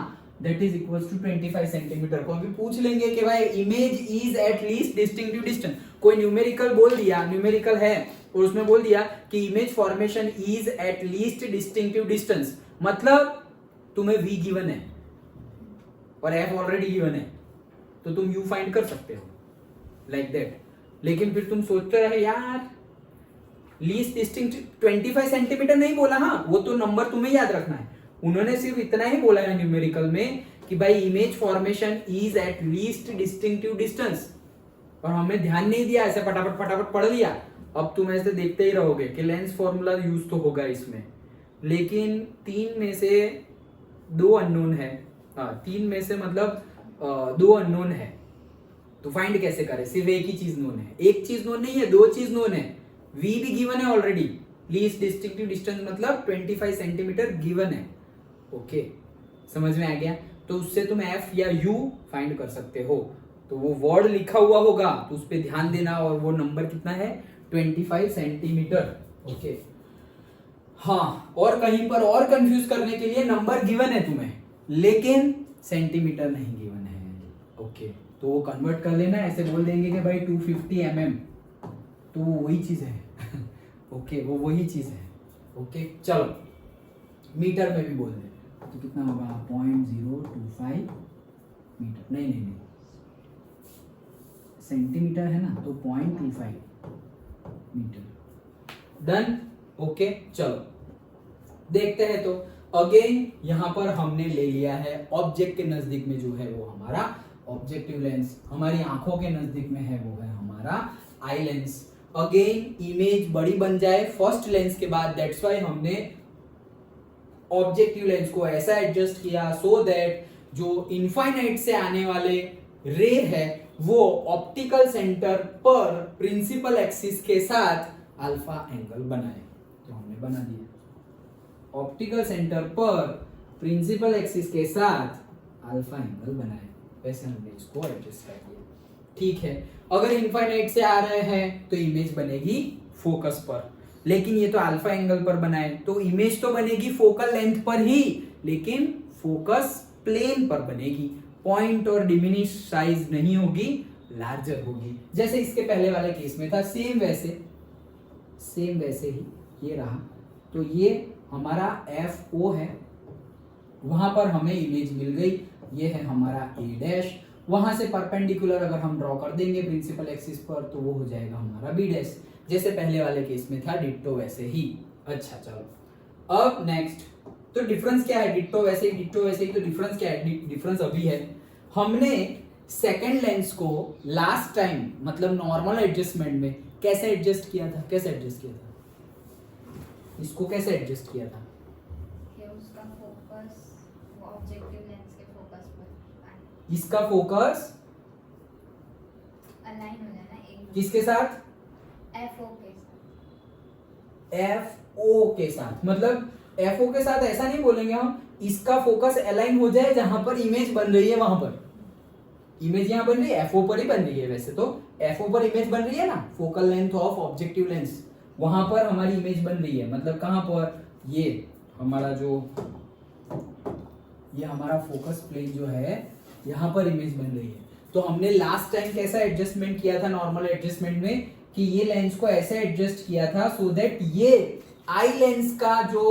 S1: that is equals to 25 centimetre. कोई भी पूछ लेंगे कि भाई image is at least distinctive distance, कोई न्यूमेरिकल बोल दिया, न्यूमेरिकल है और उसमें बोल दिया कि image formation is at least distinctive distance, मतलब तुम्हें v गिवन है और f ऑलरेडी गिवन है, तो तुम u फाइंड कर सकते हो, लाइक दैट। लेकिन फिर तुम सोचते रहे यार लीस्ट डिस्टिंक्ट 25 सेंटीमीटर नहीं बोला, हाँ वो तो नंबर तुम्हें याद रखना है, उन्होंने सिर्फ इतना ही बोला है न्यूमेरिकल में कि भाई image formation is at least distinctive distance, और हमें ध्यान नहीं दिया, ऐसे फटाफट फटाफट पढ़ लिया। अब तुम ऐसे देखते ही रहोगे कि लेंस फॉर्मूला यूज तो होगा इसमें, लेकिन 3 में से 2 अननोन है, 3 में से मतलब 2 अननोन है, तो फाइंड कैसे करें, सिर्फ एक ही चीज नोन है, एक चीज नोन नहीं है, 2 चीज नोन है, v भी गिवन है ऑलरेडी, लीस्ट डिस्टिंक्टिव डिस्टेंस मतलब 25 सेंटीमीटर गिवन है, ओके, समझ में आ गया। तो उससे तुम f या u फाइंड कर सकते हो, तो वो वर्ड लिखा हुआ होगा तो उस पर ध्यान देना, और वो नंबर कितना है 25 सेंटीमीटर, ओके। हाँ, और कहीं पर और कंफ्यूज करने के लिए नंबर गिवन है तुम्हें, लेकिन सेंटीमीटर नहीं गिवन है, ओके, तो वो कन्वर्ट कर लेना, ऐसे बोल देंगे कि भाई 250 mm, तो वो वही चीज है ओके, वो वही चीज है, ओके। चलो मीटर में भी बोल दे तो कितना होगा 0.025 मीटर, नहीं सेंटीमीटर है ना, तो 0.25 मीटर, डन, ओके। चलो देखते हैं, तो अगेन यहां पर हमने ले लिया है ऑब्जेक्ट के नजदीक में जो है वो हमारा ऑब्जेक्टिव लेंस, हमारी आंखों के नजदीक में है वो है हमारा आई लेंस। अगेन इमेज बड़ी बन जाए फर्स्ट लेंस के बाद, दैट्स वाई हमने ऑब्जेक्टिव लेंस को ऐसा एडजस्ट किया सो दैट जो इनफाइनाइट से आने वाले रे है वो ऑप्टिकल सेंटर पर प्रिंसिपल एक्सिस के साथ अल्फा एंगल बनाए, तो हमने बना दिया ऑप्टिकल सेंटर पर प्रिंसिपल एक्सिस के साथ अल्फा एंगल बनाए, वैसे हमने इसको एडजस्ट कर दिया। ठीक है, अगर इनफाइनाइट से आ रहे हैं तो इमेज बनेगी फोकस पर, लेकिन ये तो अल्फा एंगल पर बनाए तो इमेज तो बनेगी फोकल लेंथ पर ही, लेकिन फोकस प्लेन पर बनेगी, पॉइंट और डिमिनिश साइज नहीं होगी, लार्जर होगी, जैसे इसके पहले वाले केस में था। सेम वैसे ही ये रहा, तो ये हमारा FO है, वहां पर हमें इमेज मिल गई, ये है हमारा A', वहां से परपेंडिकुलर अगर हम ड्रॉ कर देंगे प्रिंसिपल एक्सिस पर तो वो हो जाएगा हमारा B', जैसे पहले वाले केस में था, डिट्टो वैसे ही। अच्छा चलो अब नेक्स्ट, तो डिफरेंस क्या है, डिट्टो वैसे ही तो डिफरेंस क्या है, डिफरेंस अभी है, हमने सेकंड लेंस को लास्ट टाइम मतलब नॉर्मल एडजस्टमेंट में कैसे एडजस्ट किया था, इसको कैसे एडजस्ट किया था,
S2: कि उसका फोकस वो ऑब्जेक्टिव लेंस के फोकस पर
S1: इसका फोकस
S2: अलाइन हो जाना एक
S1: किसके साथ, FO के साथ, मतलब FO के साथ ऐसा नहीं बोलेंगे हम, इसका फोकस अलाइन हो जाए जहां पर इमेज बन रही है, वहां पर इमेज यहाँ बन रही है, FO पर ही बन रही है, वैसे तो FO पर इमेज बन रही है ना, focal length of objective lens, वहां पर हमारी इमेज बन रही है, मतलब कहां पर, ये हमारा फोकस प्लेन जो है यहाँ पर इमेज बन रही है। तो हमने लास्ट टाइम कैसा एडजस्टमेंट किया था नॉर्मल एडजस्टमेंट में, कि ये लेंस को ऐसे एडजस्ट किया था सो दैट ये आई लेंस का जो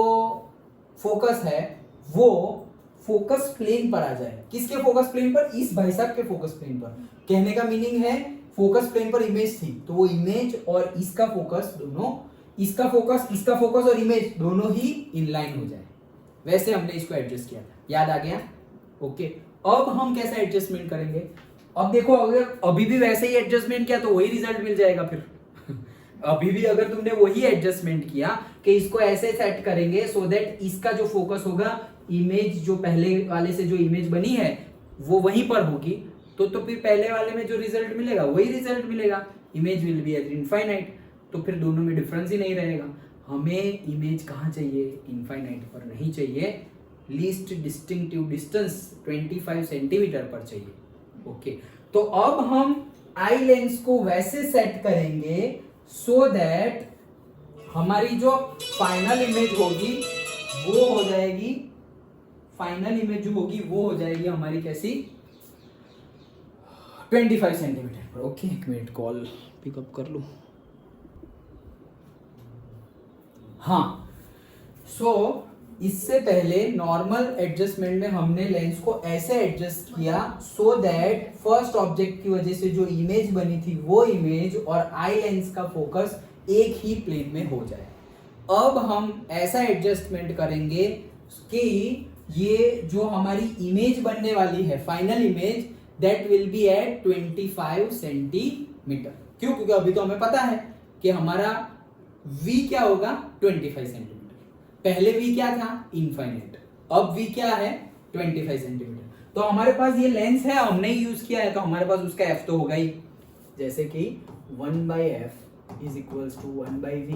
S1: फोकस है वो फोकस प्लेन पर आ जाए, किसके फोकस प्लेन पर, इस भाई साहब के फोकस प्लेन पर। कहने का मीनिंग है फोकस प्लेन पर इमेज थी तो वो इमेज और इसका फोकस दोनों, इसका फोकस और इमेज दोनों ही इनलाइन हो जाए, वैसे हमने इसको एडजस्ट किया था, याद आ गया। ओके, अब हम कैसा एडजस्टमेंट करेंगे, अब देखो अगर अभी भी वैसे ही एडजस्टमेंट किया तो वही रिजल्ट मिल जाएगा फिर अभी भी अगर तुमने वही एडजस्टमेंट किया कि इसको ऐसे सेट करेंगे सो दैट इसका जो फोकस होगा, इमेज जो पहले वाले से जो इमेज बनी है वो वहीं पर होगी, तो फिर पहले वाले में जो रिजल्ट मिलेगा वही रिजल्ट मिलेगा, image will be eight infinite, तो फिर दोनों में डिफरेंस ही नहीं रहेगा। हमें इमेज कहाँ चाहिए, इनफाइनाइट पर नहीं चाहिए, लीस्ट डिस्टिंक्टिव डिस्टेंस 25 सेंटीमीटर पर चाहिए। ओके, तो अब हम आई लेंस को वैसे सेट करेंगे सो दैट हमारी जो फाइनल इमेज होगी वो हो जाएगी, फाइनल इमेज जो होगी वो हो जाएगी हमारी कैसी, 25 सेंटीमीटर पर। ओके, एक मिनट कॉल पिकअप कर लूं। हाँ, सो इससे पहले नॉर्मल एडजस्टमेंट में हमने लेंस को ऐसे एडजस्ट किया सो दैट फर्स्ट ऑब्जेक्ट की वजह से जो इमेज बनी थी वो इमेज और आई लेंस का फोकस एक ही प्लेन में हो जाए। अब हम ऐसा एडजस्टमेंट करेंगे कि ये जो हमारी इमेज बनने वाली है final image, that will be at 25 centimetre. क्यों, क्योंकि अभी तो हमें पता है कि हमारा V क्या होगा, 25 सेंटीमीटर। पहले V क्या था, इनफाइनाइट, अब V क्या है, 25 सेंटीमीटर। तो हमारे पास ये लेंस है, हमने यूज किया है, तो हमारे पास उसका F तो होगा ही, जैसे कि 1/f is equals to 1/v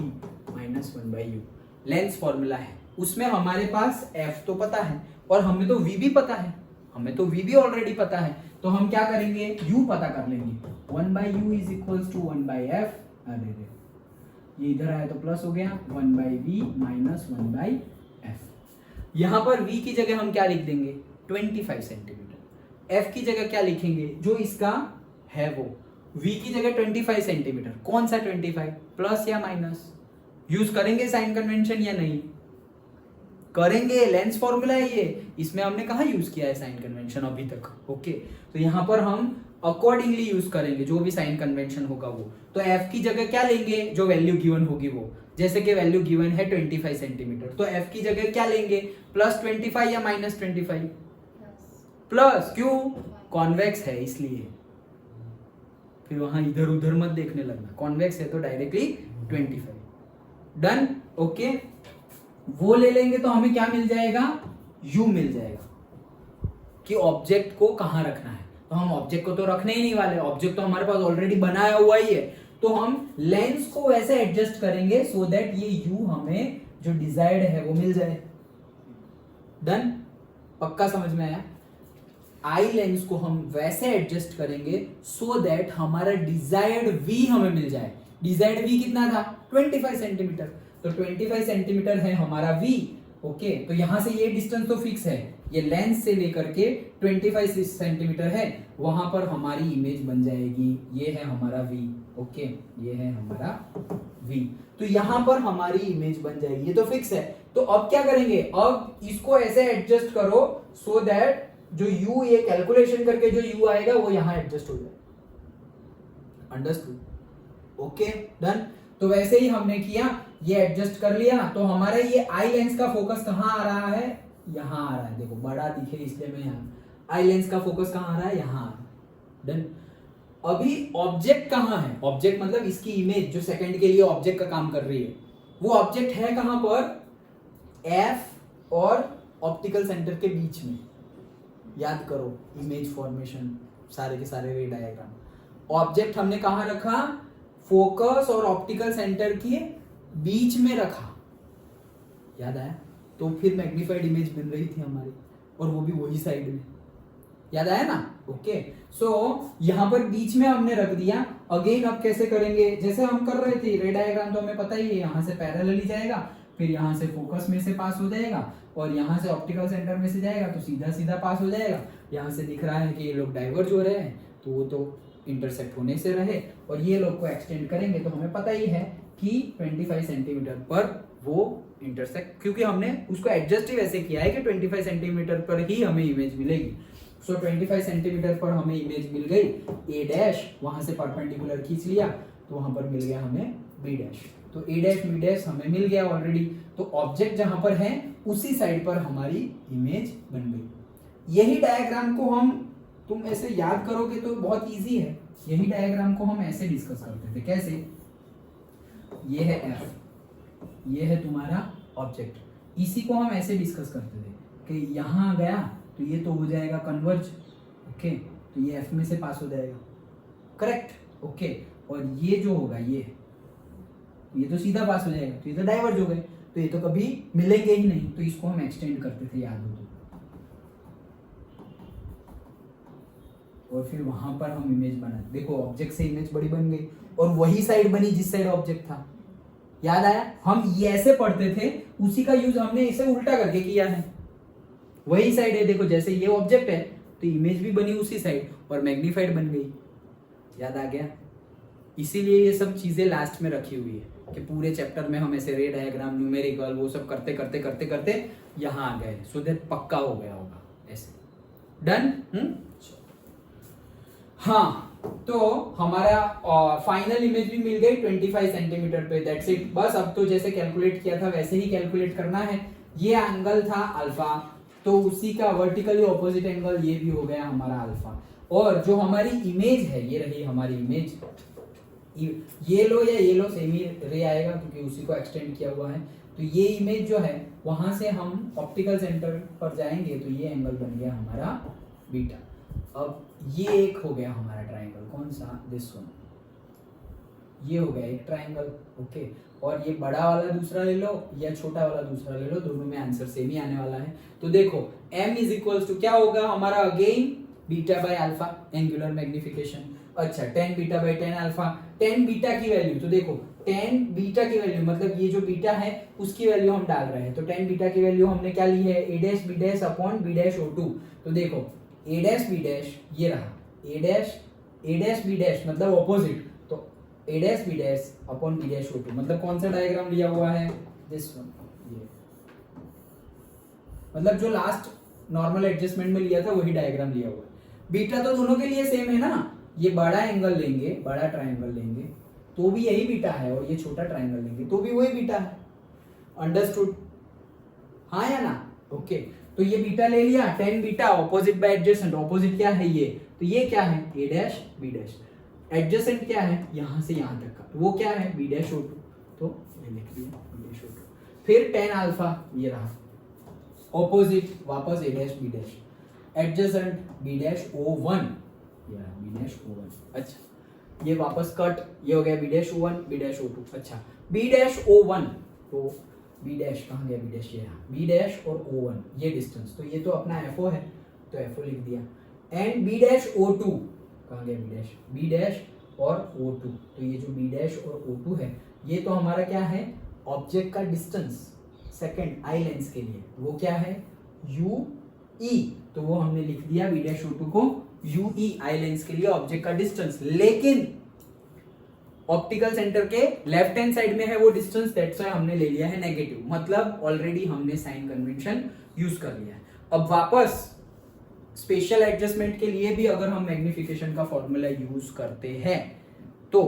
S1: minus 1/u lens formula है, उसमें हमारे पास F तो पता है और हमें तो V भी पता है, ऑलरेडी पता है, तो हम क्या करेंगे, U पता कर लेंगे। 1/u is equals to 1/f, अरे ये इधर आया तो प्लस हो गया, 1/v माइनस 1/f। यहां पर v की जगह हम क्या लिख देंगे, 25 सेंटीमीटर। f की जगह क्या लिखेंगे, जो इसका है वो, v की जगह 25 सेंटीमीटर, कौन सा 25, प्लस या माइनस, यूज करेंगे साइन कन्वेंशन या नहीं करेंगे, लेंस फॉर्मूला है ये, इसमें हमने कहा यूज किया है साइन कन्वेंशन अभी तक। ओके, तो यहां पर हम अकॉर्डिंगली यूज करेंगे जो भी साइन कन्वेंशन होगा वो। तो f की जगह क्या लेंगे, जो वैल्यू गिवन होगी वो, जैसे कि वैल्यू गिवन है 25 सेंटीमीटर, तो f की जगह क्या लेंगे, प्लस 25 या माइनस 25, प्लस, क्यों, कॉन्वेक्स है इसलिए, फिर वहां इधर उधर मत देखने लगना, कॉन्वेक्स है तो डायरेक्टली 25। डन। ओके, वो ले लेंगे तो हमें क्या मिल जाएगा, u मिल जाएगा कि ऑब्जेक्ट को कहां रखना है। तो हम ऑब्जेक्ट को तो रखने ही नहीं वाले, ऑब्जेक्ट तो हमारे पास ऑलरेडी बनाया हुआ ही है, तो हम लेंस को वैसे एडजस्ट करेंगे सो दैट ये u हमें जो डिजायर्ड है वो मिल जाए। डन, पक्का समझ में आया। आई लेंस को हम वैसे एडजस्ट करेंगे सो दैट हमारा डिजायर्ड वी हमें मिल जाए। डिजायर्ड वी कितना था 25 सेंटीमीटर, तो 25 सेंटीमीटर है हमारा वी। ओके, तो यहां से ये डिस्टेंस तो फिक्स है, ये लेंस से लेकर के 25 सेंटीमीटर है, वहां पर हमारी इमेज बन जाएगी। ये है हमारा वी। ओके, ये है हमारा वी, तो यहां पर हमारी इमेज बन जाएगी, ये तो फिक्स है। तो अब क्या करेंगे, अब इसको ऐसे एडजस्ट करो सो दैट जो u ये कैलकुलेशन करके जो u आएगा वो यहां एडजस्ट हो जाए। अंडरस्टूड? Okay, done. तो वैसे ही हमने किया, ये एडजस्ट कर लिया, तो हमारा ये आई लेंस का फोकस कहां आ रहा है, यहां आ रहा है। देखो बड़ा दिखे इसलिए मैं यहां, आई लेंस का फोकस कहां आ रहा है, यहां। डन। अभी ऑब्जेक्ट कहां है, ऑब्जेक्ट मतलब इसकी इमेज जो सेकंड के लिए ऑब्जेक्ट का काम कर रही है, वो ऑब्जेक्ट है कहां पर, एफ और ऑप्टिकल सेंटर के बीच में। याद करो इमेज फॉर्मेशन, सारे के सारे रे डायग्राम। ऑब्जेक्ट हमने कहां रखा, फोकस और ऑप्टिकल सेंटर के बीच में रखा। याद आया? तो फिर मैग्नीफाइड इमेज बन रही थी हमारी, और वो भी वही साइड में। याद आया ना? ओके, सो यहां पर बीच में हमने रख दिया। अगेन अब कैसे करेंगे, जैसे हम कर रहे थे रे डायग्राम, तो हमें पता ही है यहां से पैरेलली जाएगा, फिर यहां से फोकस में से पास हो जाएगा, और यहां से ऑप्टिकल सेंटर में से जाएगा तो सीधा सीधा पास हो जाएगा। यहां से दिख रहा है कि ये लोग डाइवर्ज हो रहे हैं, तो वो तो इंटरसेक्ट होने से रहे, और ये लोग को एक्सटेंड करेंगे तो हमें पता ही है कि 25 सेंटीमीटर पर वो इंटरसेक्ट, क्योंकि हमने उसको एडजस्ट ही वैसे किया है कि 25 सेंटीमीटर पर ही हमें इमेज मिलेगी। सो 25 सेंटीमीटर पर हमें इमेज मिल गई, ए डैश, वहां से परपेंडिकुलर खींच लिया तो वहां पर मिल गया हमें बी डैश। तो ए डैश बी डैश हमें मिल गया ऑलरेडी, तो ऑब्जेक्ट जहां पर है उसी साइड पर हमारी इमेज बन गई। यही डायग्राम को हम, तुम ऐसे याद करोगे तो बहुत इजी है, यही डायग्राम को हम ऐसे डिस्कस करते थे। कैसे, ये है एफ, ये है तुम्हारा ऑब्जेक्ट, इसी को हम ऐसे डिस्कस करते थे कि यहां गया तो ये तो हो जाएगा कन्वर्ज। ओके, तो ये एफ में से पास हो जाएगा, करेक्ट। ओके, और ये जो होगा ये तो सीधा पास हो जाएगा, तो ये तो डाइवर्ज हो गए, तो ये तो कभी मिलेंगे ही नहीं, तो इसको हम एक्सटेंड करते थे, याद हो तो। और फिर वहां पर हम इमेज बना, देखो ऑब्जेक्ट से इमेज बड़ी बन गई, और वही साइड बनी जिस साइड ऑब्जेक्ट था। याद आया? हम ये ऐसे पढ़ते थे, उसी का यूज हमने इसे उल्टा करके किया है। वही साइड है, देखो जैसे ये ऑब्जेक्ट है तो इमेज भी बनी उसी साइड और मैग्नीफाइड बन गई। याद आ गया? इसीलिए ये सब चीजें लास्ट में रखी हुई है कि पूरे चैप्टर में हम ऐसे रे डायग्राम, न्यूमेरिकल, वो सब करते करते करते करते यहाँ आ गए, सो दैट पक्का हो गया होगा ऐसे। डन? हाँ, तो हमारा फाइनल इमेज भी मिल गई 25 सेंटीमीटर पे। दैट्स इट, बस अब तो जैसे कैलकुलेट किया था वैसे ही कैलकुलेट करना है। ये एंगल था अल्फा, तो उसी का वर्टिकली ऑपोजिट एंगल ये भी हो गया हमारा अल्फा। और जो हमारी इमेज है, ये रही हमारी इमेज, ये लो या ये लो सेम ही रे आएगा क्योंकि उसी को एक्सटेंड किया हुआ है। तो ये इमेज जो है वहां से हम ऑप्टिकल सेंटर पर जाएंगे तो ये एंगल बन गया हमारा बीटा। अब ये एक हो गया हमारा ट्राइंगल, कौन सा, दिस वन, ये हो गया एक ट्राइंगल। ओके, और ये बड़ा वाला दूसरा ले लो या छोटा वाला दूसरा ले लो, दोनों में आंसर सेम ही आने वाला है। तो देखो m इज इक्वल्स टू क्या होगा हमारा, again beta by alpha, angular magnification. अच्छा, tan beta by tan alpha, tan beta की वैल्यू, तो देखो tan बीटा की वैल्यू मतलब ये जो बीटा है उसकी वैल्यू हम डाल रहे हैं, तो tan बीटा की वैल्यू हमने क्या ली है, a dash b dash upon b dash o2। तो देखो a डैश b डैश ये रहा, a डैश b डैश मतलब ऑपोजिट, तो a dash b dash upon b dash o2 मतलब कौन सा डायग्राम लिया हुआ है, दिस वन, ये मतलब जो लास्ट नॉर्मल एडजस्टमेंट में लिया था वही डायग्राम लिया हुआ है। बीटा तो दोनों के लिए सेम है ना, ये बड़ा एंगल लेंगे, बड़ा ट्रायंगल लेंगे तो भी यही बीटा है, और ये छोटा ट्रायंगल लेंगे तो भी वही बीटा है। अंडरस्टूड? हाँ या ना? ओके, तो ये बीटा ले लिया, tan beta opposite by adjacent, opposite क्या है ये, तो ये क्या है, a dash b dash, adjacent क्या है यहां से यहां तक का, तो वो क्या है b डैश o2, तो ये लिख दिया b डैश o2। फिर tan अल्फा ये रहा, ऑपोजिट वापस a dash b dash, adjacent b dash o1, ये रहा b डैश o1। अच्छा, ये वापस कट, ये हो गया b dash o1 b dash o2। अच्छा, b डैश o1, तो b डैश कहाँ गया, b डैश ये रहा, b डैश और o1 ये डिस्टेंस, तो ये तो अपना fo है तो fo लिख दिया। And B dash O two, कहाँ गया बी डैश, बी डैश और ओ टू, तो ये जो बी डैश और ओ टू है ये तो हमारा क्या है, ऑब्जेक्ट का डिस्टेंस सेकंड आई लेंस के लिए, वो क्या है यू ई, तो वो हमने लिख दिया बी डैश ओ टू को यू ई आई लेंस के लिए ऑब्जेक्ट का डिस्टेंस, लेकिन ऑप्टिकल सेंटर के लेफ्ट हैंड साइड में है वो डिस्टेंस, दैट्स व्हाई हमने ले लिया है नेगेटिव, मतलब ऑलरेडी हमने साइन कन्वेंशन यूज कर लिया है। अब वापस स्पेशल एडजस्टमेंट के लिए भी अगर हम मैग्निफिकेशन का फॉर्मूला यूज करते हैं तो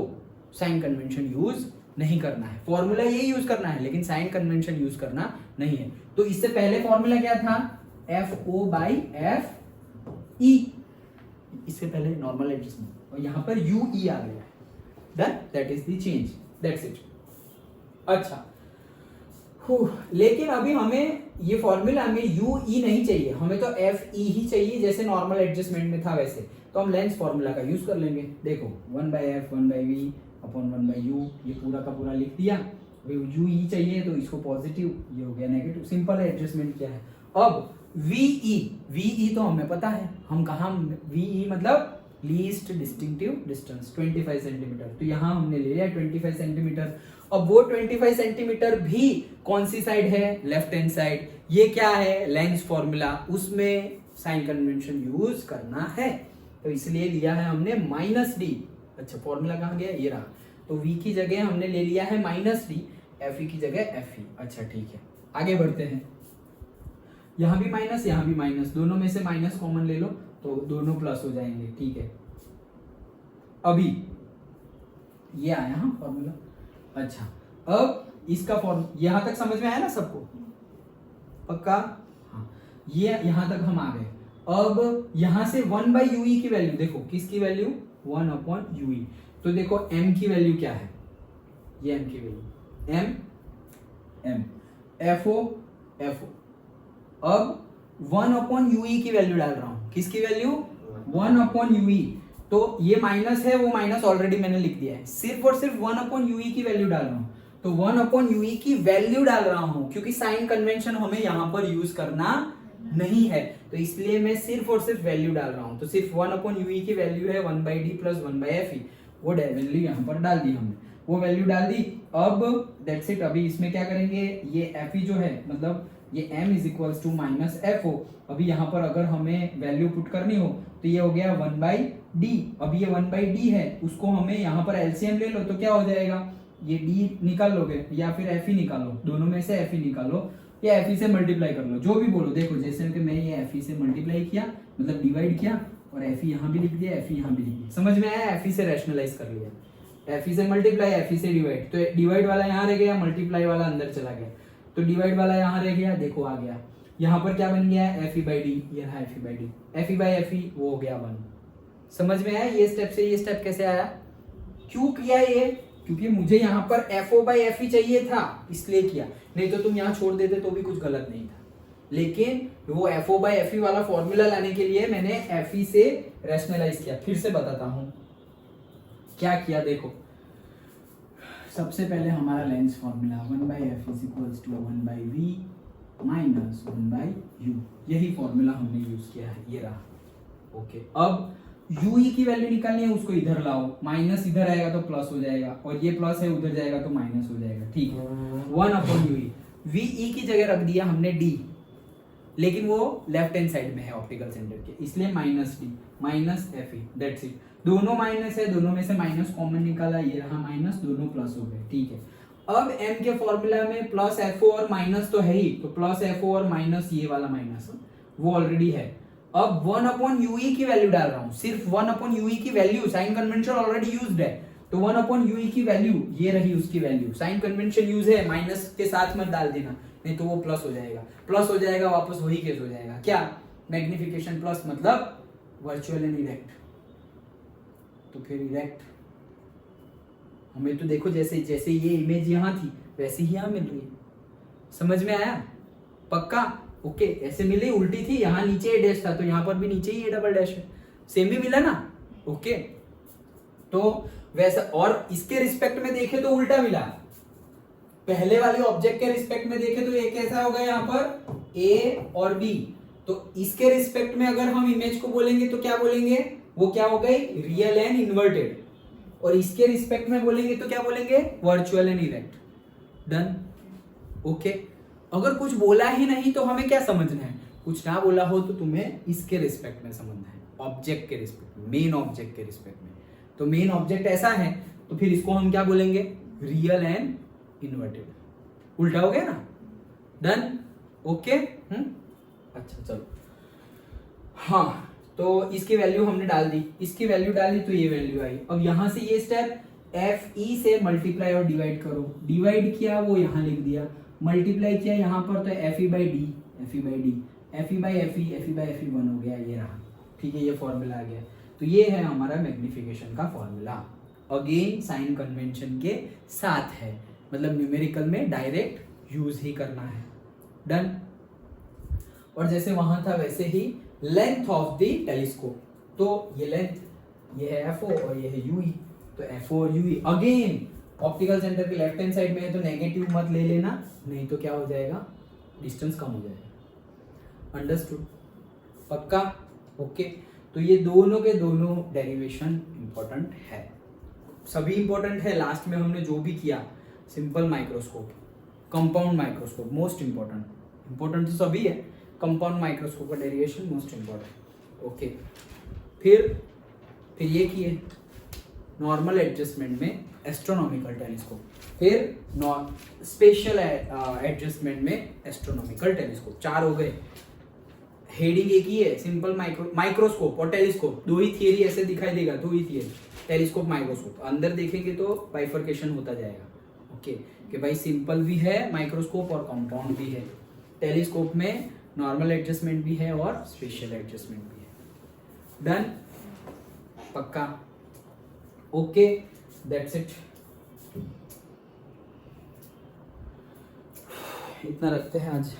S1: साइन कन्वेंशन यूज नहीं करना है, फॉर्मूला ये यूज करना है लेकिन साइन कन्वेंशन यूज करना नहीं है। तो इससे पहले फॉर्मूला क्या था, F O by F E, इससे पहले नॉर्मल एडजस्टमेंट, और यहां पर यू ई आ गया है, that is the change, that's it. अच्छा लेकिन अभी हमें ये फॉर्मूला में यू ई नहीं चाहिए, हमें तो एफ ई ही चाहिए, जैसे नॉर्मल एडजस्टमेंट में था वैसे, तो हम लेंस फॉर्मूला का यूज कर लेंगे। देखो 1/f 1/v अपॉन 1/u, ये पूरा का पूरा लिख दिया। यू ई चाहिए तो इसको पॉजिटिव, ये हो गया नेगेटिव, सिंपल एडजस्टमेंट क्या है। अब वी तो हमें पता है, हम कहा वी मतलब लीस्ट डिस्टिंक्टिव डिस्टेंस 25 सेंटीमीटर, तो यहाँ हमने ले लिया 25 सेंटीमीटर। अब वो 25 सेंटीमीटर भी कौन सी साइड है, लेफ्ट हैंड साइड, ये क्या है लेंस फॉर्मूला, उसमें साइन कन्वेंशन यूज करना है, तो इसलिए लिया है हमने -d। अच्छा फॉर्मूला कहाँ गया, ये रहा, तो v की जगह हमने ले लिया है -d, fe की जगह fe। अच्छा ठीक है, आगे बढ़ते हैं, यहाँ भी माइनस यहाँ भी माइनस, दोनों में से माइनस कॉमन ले लो तो दोनों प्लस हो जाएंगे, ठीक है। अभी ये आया हाँ फॉर्मूला। अच्छा अब इसका फॉर्म यहां तक समझ में आया ना सबको, पक्का, हाँ ये यहां तक हम आ गए। अब यहां से 1/ue की वैल्यू देखो, किसकी वैल्यू 1/ue, तो देखो m की वैल्यू क्या है, ये m की वैल्यू m fo अब 1/ue की वैल्यू डाल रहा हूं, किसकी वैल्यू 1/ue, तो ये माइनस है, वो माइनस ऑलरेडी मैंने लिख दिया है, सिर्फ और सिर्फ 1/ue की वैल्यू डाल रहा हूं, तो 1/ue की वैल्यू डाल रहा हूं क्योंकि साइन कन्वेंशन हमें यहां पर यूज करना नहीं है, तो इसलिए मैं सिर्फ और सिर्फ वैल्यू डाल रहा हूं, तो सिर्फ 1/ue की वैल्यू है 1/d प्लस 1/fe, वो वैल्यू यहां पर डाल दी हमने, वो वैल्यू डाल दी। अब दैट्स इट, अभी इसमें क्या करेंगे, ये fe जो है मतलब ये m is equals to minus fo, अभी यहाँ पर अगर हमें वैल्यू पुट करनी हो तो ये हो गया 1/d, अब ये 1/d है, उसको हमें यहाँ पर एलसीएम ले लो तो क्या हो जाएगा, ये d निकाल लोगे या फिर fe निकालो, दोनों में से fe निकालो या fe से मल्टीप्लाई कर लो, जो भी बोलो। देखो जैसे कि मैं ये fe से मल्टीप्लाई किया मतलब डिवाइड किया और fe यहाँ भी लिख दिया, fe यहाँ भी लिख दिया, समझ में आया, fe से रैशनलाइज कर लिया, fe से मल्टीप्लाई fe से डिवाइड, तो डिवाइड वाला यहाँ रह गया, मल्टीप्लाई वाला अंदर चला गया, तो डिवाइड वाला यहाँ रह गया, देखो आ गया, यहाँ पर क्या बन गया है fe/d, ये है fe/d, fe/fe वो हो गया 1। समझ में आया ये स्टेप से ये स्टेप कैसे आया, क्यों किया ये, क्योंकि मुझे यहाँ पर fo/fe चाहिए था इसलिए किया, नहीं तो तुम यहाँ छोड़ देते तो भी कुछ गलत नहीं था, लेकिन वो fo/fe वाला फॉर्मूला लाने के लिए मैंने fe से रैशनलाइज किया। फिर से बताता हूँ क्या किया, देखो सबसे पहले हमारा lens formula 1/f is equals to 1/v minus 1/u, यही फॉर्मूला हमने यूज किया है, ये रहा। ओके अब ue की वैल्यू निकालनी है, उसको इधर लाओ, माइनस इधर आएगा तो प्लस हो जाएगा और ये प्लस है उधर जाएगा तो माइनस हो जाएगा, ठीक है। 1/ue ve की जगह रख दिया हमने d, लेकिन वो लेफ्ट हैंड साइड में है ऑप्टिकल सेंटर के, इसलिए -d minus fe, that's it. दोनों माइनस है, दोनों में से माइनस कॉमन निकाला, ये रहा माइनस, दोनों प्लस हो गए, ठीक है। अब m के फॉर्मूला में प्लस fo और माइनस तो है ही, तो प्लस fo और माइनस ये वाला माइनस वो ऑलरेडी है। अब 1/ue की वैल्यू डाल रहा हूँ, सिर्फ 1/ue की value, sign convention already used है, तो 1/ue की वैल्यू ये रही, उसकी वैल्यू, साइन कन्वेंशन यूज है, माइनस के साथ मत डाल देना नहीं तो वो प्लस हो जाएगा, प्लस हो जाएगा वापस वही केस हो जाएगा, क्या मैग्निफिकेशन प्लस मतलब वर्चुअल एंड इरेक्ट, तो फिर इरेक्ट हमें तो देखो जैसे जैसे ये इमेज यहाँ थी वैसे ही यहाँ मिल रही है, समझ में आया, पक्का, ओके। ऐसे मिली, उल्टी थी, यहाँ नीचे ए डैश था तो यहाँ पर भी नीचे ही ए डबल डैश है, सेम ही मिला ना, ओके। तो वैसा, और इसके रिस्पेक्ट में देखे तो उल्टा मिला, पहले वाले ऑब्जेक्ट के रिस्पेक्ट में देखे तो ये कैसा होगा यहाँ पर a और b, तो इसके रिस्पेक्ट में अगर हम इमेज को बोलेंगे तो क्या बोलेंगे, वो क्या हो गई, रियल एंड इन्वर्टेड, और इसके रिस्पेक्ट में बोलेंगे तो क्या बोलेंगे, virtual and erect. Done, okay. अगर कुछ बोला ही नहीं तो हमें क्या समझना है, कुछ ना बोला हो तो तुम्हें इसके रिस्पेक्ट में समझना है, ऑब्जेक्ट के रिस्पेक्ट में, मेन ऑब्जेक्ट के रिस्पेक्ट में। तो मेन ऑब्जेक्ट ऐसा है तो फिर इसको हम क्या बोलेंगे, रियल एंड इन्वर्टेड। उल्टा हो गया ना। Done, okay. अच्छा चलो, हाँ तो इसकी वैल्यू हमने डाल दी, इसकी वैल्यू डाली तो ये वैल्यू आई। अब यहां से ये स्टेप FE से मल्टीप्लाई और डिवाइड करो, डिवाइड किया वो यहां लिख दिया, मल्टीप्लाई किया यहां पर तो FE by D, FE by D, FE by FE, FE by FE 1 हो गया, ये रहा। ठीक है, ये फॉर्मूला आ गया। तो ये है हमारा मैग्निफिकेशन का फॉर्मूला। अगेन साइन कन्वेंशन के साथ है, मतलब न्यूमेरिकल में डायरेक्ट यूज ही करना है। डन। और जैसे वहां था वैसे ही लेंथ ऑफ द टेलीस्कोप, तो ये लेंथ ये है FO और ये है UE, तो FO और UE अगेन ऑप्टिकल सेंटर के लेफ्ट हैंड साइड में है तो नेगेटिव मत ले लेना, नहीं तो क्या हो जाएगा, डिस्टेंस कम हो जाएगा। अंडरस्टूड, पक्का, ओके। तो ये दोनों के दोनों डेरिवेशन इंपॉर्टेंट है, सभी इंपॉर्टेंट है। लास्ट में हमने जो भी किया, simple microscope, compound microscope most important, important तो सभी है, कंपाउंड माइक्रोस्कोप का डेरिवेशन मोस्ट इंपॉर्टेंट, ओके। फिर ये किए नॉर्मल एडजस्टमेंट में एस्ट्रोनॉमिकल टेलीस्कोप, फिर स्पेशल एडजस्टमेंट में एस्ट्रोनॉमिकल टेलीस्कोप। 4 हो गए। हेडिंग एक ही है, सिंपल माइक्रोस्कोप और टेलीस्कोप, दो ही थियरी ऐसे दिखाई देगा, दो ही थियरी, टेलीस्कोप माइक्रोस्कोप। अंदर देखेंगे तो बाइफर्केशन होता जाएगा, ओके, कि भाई सिंपल भी है माइक्रोस्कोप और कंपाउंड भी है। टेलीस्कोप में नॉर्मल एडजस्टमेंट भी है और स्पेशल एडजस्टमेंट भी है। डन, पक्का, ओके, दैट्स इट। इतना रखते हैं आज।